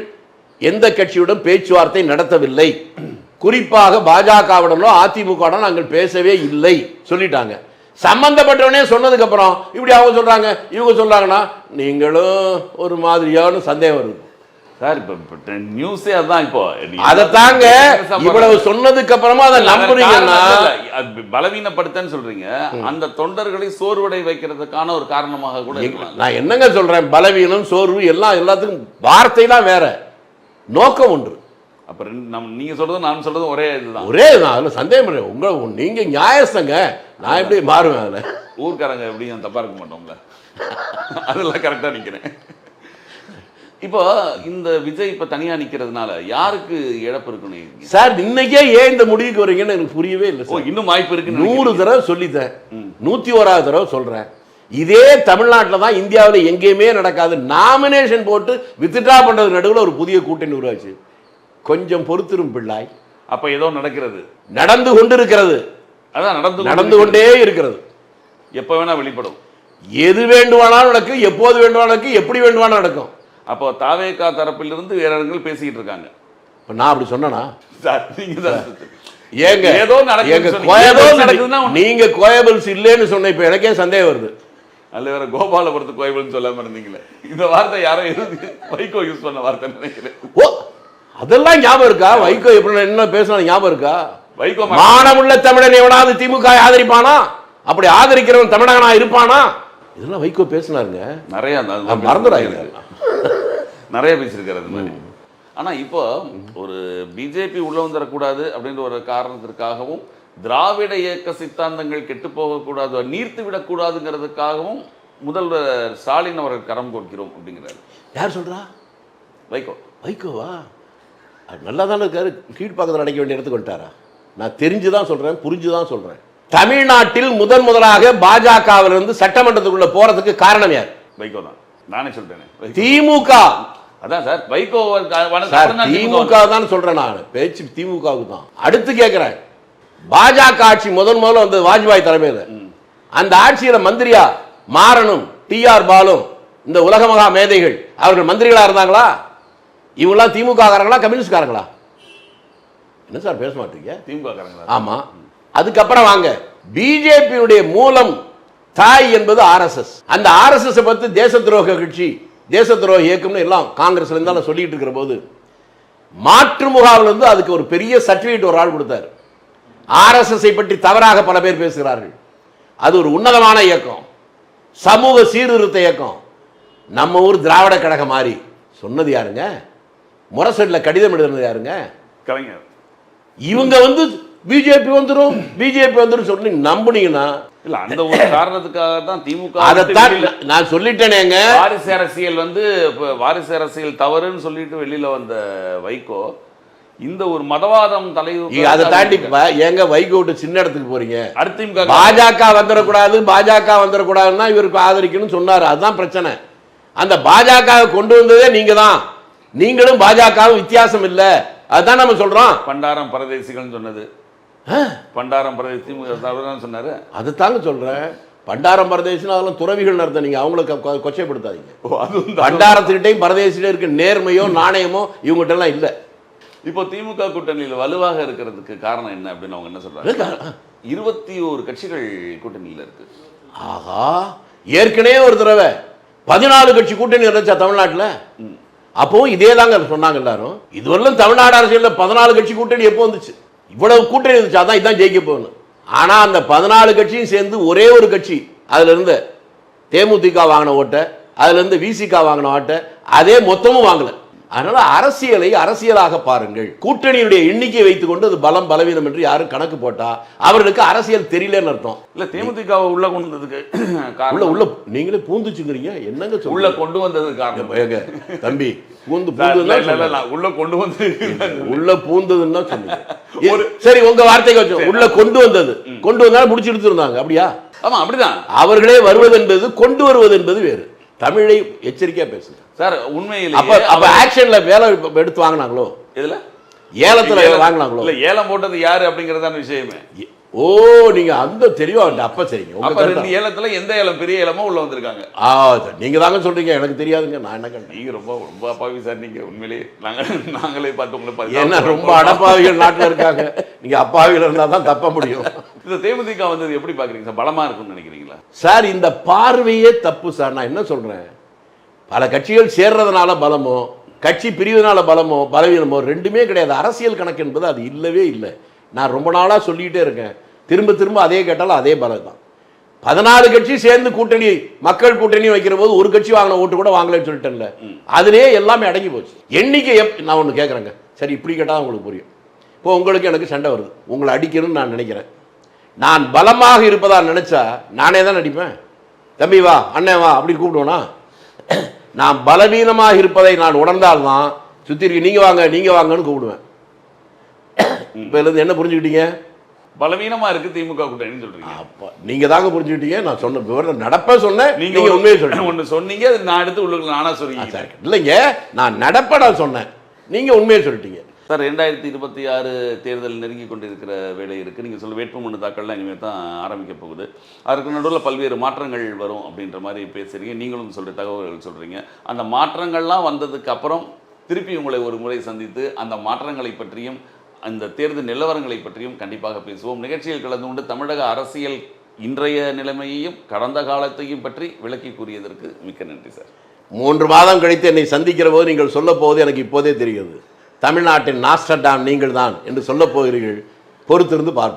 [SPEAKER 1] எந்த கட்சியுடன் பேச்சுவார்த்தை நடத்தவில்லை, குறிப்பாக பாஜகவுடனோ அதிமுகவுடன் நாங்கள் பேசவே இல்லை சொல்லிட்டாங்க. சம்பந்தப்பட்டவனே சொன்னதுக்கு அப்புறம் இப்படி அவங்க சொல்றாங்க இவங்க சொல்றாங்கன்னா நீங்களும் ஒரு மாதிரியான சந்தேகம் வருது
[SPEAKER 2] சார். இப்ப நியூஸே அதான். இப்போ
[SPEAKER 1] அதத்தாங்க இவ்வளவு சொன்னதுக்கு அப்புறமா அதை நம்புறீங்கன்னா
[SPEAKER 2] பலவீனப்படுத்தன்னு சொல்றீங்க. அந்த தொண்டர்களை சோர்வடை வைக்கிறதுக்கான ஒரு காரணமாக கூட
[SPEAKER 1] நான் என்னங்க சொல்றேன், பலவீனம் சோர்வு எல்லாம் எல்லாத்துக்கும் வார்த்தை தான் வேற, நோக்கம் ஒன்று.
[SPEAKER 2] அப்ப நீங்க சொல்றதும் நான் சொல்றதும் ஒரே இதுதான்.
[SPEAKER 1] ஒரே தான், அதுல சந்தேகம் இல்லை. நீங்க நியாயஸ்தங்க, நான் எப்படி மாறுவேன்? அதுல
[SPEAKER 2] ஊர்க்காரங்க எப்படி தப்பா இருக்க மாட்டோம்ல, அதெல்லாம் கரெக்டா நிக்கிறேன். இப்போ இந்த விஜய் இப்ப தனியா நிக்கிறதுனால யாருக்கு இழப்பு இருக்குன்னு
[SPEAKER 1] சார் இன்னைக்கே ஏன் இந்த முடிவுக்கு வரீங்கன்னு எனக்கு புரியவே இல்லை.
[SPEAKER 2] இன்னும் வாய்ப்பு இருக்கு.
[SPEAKER 1] 100 தடவை சொல்லிட்டேன், 101வது தடவை சொல்றேன். இதே தமிழ்நாட்டில் தான், இந்தியாவில் எங்கேயுமே நடக்காது. நாமினேஷன் போட்டு வித்ட்ரா பண்றது நடுவில் ஒரு புதிய கூட்டணி உருவாச்சு. கொஞ்சம் பொறுத்திரும் பிள்ளாய்.
[SPEAKER 2] அப்ப ஏதோ நடந்து
[SPEAKER 1] கொண்டிருக்கிறது. அதான் நடந்து கொண்டே இருக்கிறது.
[SPEAKER 2] எப்ப வேணா வெளிப்படும்.
[SPEAKER 1] எது வேண்டுமானாலும் நடக்கும், எப்போது வேண்டுமானாலும் நடக்கும், எப்படி வேண்டுமானாலும் நடக்கும்.
[SPEAKER 2] அப்போ தாவேகா தரப்பிலிருந்து வீரர்கள் பேசிக்கிட்டு இருக்காங்க.
[SPEAKER 1] இப்ப நான் அப்படி சொன்னா
[SPEAKER 2] சார், நீங்க
[SPEAKER 1] ஏங்க
[SPEAKER 2] ஏதோ
[SPEAKER 1] நடக்குதுன்னா நீங்க கோயபல்ஸ் இல்லைன்னு சொன்ன இப்ப எனக்கே சந்தேகம் வருது.
[SPEAKER 2] அல்ல வேற கோபாலபுரத்து கோயபல்ஸ் சொல்லாம இருந்தீங்களே, இந்த வார்த்தை யாரோ வைகோ யூஸ் பண்ண வார்த்தை நினைக்கிறேன்.
[SPEAKER 1] ஓ, அதெல்லாம் ஞாபகம் இருக்கா? வைகோ எப்படி என்ன பேசணும் ஞாபகம் இருக்கா?
[SPEAKER 2] வைகோ
[SPEAKER 1] மானமுள்ள தமிழன் எவனாவது திமுக ஆதரிப்பானா? அப்படி ஆதரிக்கிறவன் தமிழகனா இருப்பானா? இதெல்லாம் வைகோ பேசினாருங்க.
[SPEAKER 2] நிறைய
[SPEAKER 1] மறந்துடாங்க,
[SPEAKER 2] நிறைய பேசியிருக்காரு அது மாதிரி. ஆனா இப்போ ஒரு பிஜேபி உள்ள வந்துடக்கூடாது அப்படின்ற ஒரு காரணத்திற்காகவும், திராவிட இயக்க சித்தாந்தங்கள் கெட்டு போகக்கூடாது, நீர்த்து விடக்கூடாதுங்கிறதுக்காகவும் முதல்வர் ஸ்டாலின் அவர்கள் கரம் கொடுக்கிறோம் அப்படிங்கிறாரு.
[SPEAKER 1] யார் சொல்றா?
[SPEAKER 2] வைகோ.
[SPEAKER 1] வைகோவா? நல்லா தானே இருக்காரு. கீழ்ப்பாக்கத்தில் அடைக்க வேண்டிய இடத்துக்கு வந்துட்டாரா? நான் தெரிஞ்சுதான் சொல்றேன், புரிஞ்சுதான் சொல்றேன். தமிழ்நாட்டில் முதலாக பாஜகவிலிருந்து சட்டமன்றத்துக்குள்ள போறதுக்கு காரணம் யார்?
[SPEAKER 2] வைகோ தான். நானே சொல்றேன்,
[SPEAKER 1] திமுக.
[SPEAKER 2] அதான் சார், வைகோ
[SPEAKER 1] திமுக தான் சொல்றேன் நான். பேச்சு திமுகவுக்கு தான். அடுத்து கேட்கிறேன், பாஜக ஆட்சி முதல்ல வந்து வாஜ்பாய் தலைமையில், அந்த ஆட்சியில மந்திரியா மாறனும் TR பாலும் இந்த உலக மகா மேதைகள் அவர்கள் மந்திரிகளா இருந்தாங்களா? இவங்களாம் திமுக காரங்களா கம்யூனிஸ்ட் காரங்களா? என்ன சார் பேச மாட்டீங்க?
[SPEAKER 2] திமுக காரங்களா?
[SPEAKER 1] ஆமா. அதுக்கப்புறம் வாங்க, பிஜேபியுடைய மூலம் தாய் என்பது RSS. அந்த RSS பத்தி தேச துரோக கட்சி, தேச துரோக இயக்கம்னு எல்லாம் காங்கிரஸ்ல இருந்தாலும் சொல்லிட்டு இருக்கிற போது, மாற்று முகாமில் இருந்து அதுக்கு ஒரு பெரிய சர்டிபிகேட் ஒரு ஆள் கொடுத்தாரு. RSS பற்றி தவறாக பல பேர் பேசுகிறார்கள். அது ஒரு உன்னதமான இயக்கம், சமூக சீர்திருத்த இயக்கம். நம்ம ஊர் திராவிட கழகம் மாதிரி சொன்னது யாருங்க? முரசொலில கடிதம் எழுதுனது யாருங்க?
[SPEAKER 2] கலைஞர்.
[SPEAKER 1] இவங்க வந்து பிஜேபி வந்துரும் சொல்லி நம்புனீங்கன்னா,
[SPEAKER 2] இல்ல அந்த ஒரு காரணத்துக்காக தான் திமுக.
[SPEAKER 1] அதைத்தான் நான் சொல்லிட்டேனேங்க.
[SPEAKER 2] வாரிசு அரசியல் வந்து வாரிசு அரசியல் தவறுன்னு சொல்லிட்டு வெளியில வந்த வைகோ இந்த ஒரு மதவாதம் தலைவர்.
[SPEAKER 1] அதை தாண்டி ஏங்க வைகோ விட்டு சின்ன இடத்துக்கு போறீங்க?
[SPEAKER 2] அடுத்து
[SPEAKER 1] பாஜக வந்துடக்கூடாதுன்னா இவருக்கு ஆதரிக்கணும்னு சொன்னாரு. அதுதான் பிரச்சனை. அந்த பாஜக கொண்டு வந்ததே நீங்க தான். நீங்களும் பாஜகவும் வித்தியாசம் இல்லை அதுதான் நம்ம சொல்றோம்.
[SPEAKER 2] பண்டாரம் பரதேசிகள்னு சொன்னது, பண்டாரம் பரதேசி திமுக சொன்னாரு.
[SPEAKER 1] அது தாங்க சொல்றேன். பண்டாரம் பரதேசினா அதெல்லாம் துறவிகள் அர்த்தம். நீங்க அவங்கள கொச்சைப்படுத்தாதீங்க. பண்டாரத்துக்கிட்டையும் பரதேசில இருக்க நேர்மையோ நாணயமோ இவங்ககிட்ட எல்லாம் இல்ல.
[SPEAKER 2] இப்போ திமுக கூட்டணியில் வலுவாக இருக்கிறதுக்கு காரணம் என்ன அப்படின்னு அவங்க என்ன சொல்றாங்க? 21 கட்சிகள் கூட்டணியில் இருக்கு.
[SPEAKER 1] ஆகா, ஏற்கனவே ஒரு தடவை 14 கட்சி கூட்டணி இருந்துச்சா தமிழ்நாட்டில்? அப்பவும் இதே தாங்க சொன்னாங்க எல்லாரும். இதுவரையிலும் தமிழ்நாடு அரசியலில் 14 கட்சி கூட்டணி எப்போ வந்துச்சு? இவ்வளவு கூட்டணி இருந்துச்சு, அதான் இதான் ஜெயிக்க போகணும். ஆனா அந்த 14 கட்சியும் சேர்ந்து ஒரே ஒரு கட்சி, அதுல இருந்து தேமுதிக வாங்கின ஓட்டை, அதுல இருந்து விசிக வாங்கின ஓட்டை, அதே மொத்தமும் வாங்கல. அதனால அரசியலை அரசியலாக பாருங்கள். கூட்டணியுடைய எண்ணிக்கையை வைத்துக் கொண்டு அது பலம் பலவீனம் என்று யாரும் கணக்கு போட்டா அவர்களுக்கு அரசியல் தெரியலன்னு அர்த்தம்.
[SPEAKER 2] இல்ல தேமுதிகவை உள்ள கொண்டு வந்ததுக்கு
[SPEAKER 1] உள்ள நீங்களே பூந்துச்சுங்கிறீங்க. என்னங்க
[SPEAKER 2] உள்ள கொண்டு வந்ததுக்கு காரணம்
[SPEAKER 1] தம்பி?
[SPEAKER 2] உள்ள கொண்டு வந்து
[SPEAKER 1] உள்ள பூந்ததுன்னா சொன்னீங்க. சரி, உங்க வார்த்தைக்கு வச்சோம். உள்ள கொண்டு வந்தது, கொண்டு வந்தாலும் முடிச்சு எடுத்துருந்தாங்க. அப்படியா?
[SPEAKER 2] ஆமா, அப்படிதான்.
[SPEAKER 1] அவர்களே வருவது என்பது, கொண்டு வருவது என்பது வேறு. தமிழை எச்சரிக்கையா பேசுங்க
[SPEAKER 2] சார். உண்மையிலே
[SPEAKER 1] அப்ப ஆக்ஷன்ல வேலை எடுத்து வாங்கினாங்களோ? இதுல ஏலத்துல வாங்கினாங்களோ?
[SPEAKER 2] இல்ல, ஏலம் போட்டது யாரு அப்படிங்கறதான விஷயமே.
[SPEAKER 1] ஓ, நீங்க அந்த தெளிவா அப்ப சரிங்க.
[SPEAKER 2] உங்க ஏலத்துல எந்த ஏலம் பெரிய ஏலமோ உள்ள வந்திருக்காங்க.
[SPEAKER 1] நீங்க தாங்க சொல்றீங்க, எனக்கு தெரியாதுங்க. நான் என்ன கண்டேன்?
[SPEAKER 2] நீங்க ரொம்ப ரொம்ப அப்பாவி சார். நீங்க உண்மையிலேயே நாங்களே பார்த்து உங்களை
[SPEAKER 1] என்ன ரொம்ப அடப்பாவிகள் நாட்டுல இருக்காங்க. நீங்க அப்பாவிகள் இருந்தா தான் தப்ப முடியும்.
[SPEAKER 2] இந்த தேமுதிக வந்தது எப்படி பாக்குறீங்க சார்? பலமா இருக்கும்னு நினைக்கிறீங்களா
[SPEAKER 1] சார்? இந்த பார்வையே தப்பு சார். நான் என்ன சொல்றேன், பல கட்சிகள் சேர்றதுனால பலமோ கட்சி பிரிவதனால பலமோ பலவீனமோ ரெண்டுமே கிடையாது. அரசியல் கணக்கு என்பது அது இல்லவே இல்லை. நான் ரொம்ப நாளா சொல்லிட்டே இருக்கேன், திரும்ப திரும்ப அதே கேட்டாலும் அதே பலம் தான். 14 கட்சி சேர்ந்து கூட்டணி, மக்கள் கூட்டணி வைக்கிற போது ஒரு கட்சி வாங்கின ஓட்டு கூட வாங்கலன்னு சொல்லிட்டேன்ல, அதுலேயே எல்லாமே அடங்கி போச்சு. எண்ணிக்கை நான் ஒன்று கேட்குறேங்க, சரி இப்படி கேட்டால் உங்களுக்கு புரியும். இப்போ உங்களுக்கு எனக்கு சண்டை வருது, உங்களை அடிக்கணும்னு நான் நினைக்கிறேன். நான் பலமாக இருப்பதா நினைச்சா நானே தான் அடிப்பேன். தம்பி வா, அண்ணன் வா அப்படி கூப்பிடுவேனா? நான் பலவீனமாக இருப்பதை நான் உணர்ந்தால்தான் சுற்றி இருக்கு நீங்க வாங்க நீங்க வாங்கன்னு கூப்பிடுவேன். இப்ப இருந்து என்ன புரிஞ்சுக்கிட்டீங்க?
[SPEAKER 2] பலவீனமா இருக்கு திமுக கூட்டணின்னு சொல்றீங்க.
[SPEAKER 1] அப்ப நீங்க தாங்க புரிஞ்சுக்கிட்டீங்க. நான் சொன்ன விவரம் நடப்ப சொன்னேன், நீங்க உண்மையை சொல்றீங்க.
[SPEAKER 2] ஒன்று சொன்னீங்க, நான் எடுத்து உள்ளுக்குள்ள நானா சொல்றீங்க.
[SPEAKER 1] இல்லைங்க, நான் நடப்ப நான் சொன்னேன், நீங்க உண்மையை சொல்லிட்டீங்க.
[SPEAKER 2] சார், 2026 தேர்தல் நெருங்கி கொண்டிருக்கிற வேலை இருக்குது. நீங்கள் சொல்ல வேட்புமனு தாக்கல்லாம் இனிமேல் தான் ஆரம்பிக்க போகுது. அதற்கு நடுவில் பல்வேறு மாற்றங்கள் வரும் அப்படின்ற மாதிரி பேசுகிறீங்க. நீங்களும் சொல்கிற தகவல்கள் சொல்கிறீங்க. அந்த மாற்றங்கள்லாம் வந்ததுக்கு அப்புறம் திருப்பி உங்களை ஒரு முறை சந்தித்து அந்த மாற்றங்களை பற்றியும் அந்த தேர்தல் நிலவரங்களை பற்றியும் கண்டிப்பாக பேசுவோம். நிகழ்ச்சியில் கலந்து கொண்டு தமிழக அரசியல் இன்றைய நிலைமையையும் கடந்த காலத்தையும் பற்றி விளக்கி கூறியதற்கு மிக்க நன்றி சார்.
[SPEAKER 1] 3 மாதம் கழித்து என்னை சந்திக்கிற போது நீங்கள் சொல்ல போவது எனக்கு இப்போதே தெரிகிறது. தமிழ்நாட்டின் நாஸ்டர்டாம் நீங்கள் தான் என்று சொல்ல போகிறீர்கள். பொறுத்திருந்து பார்ப்போம்.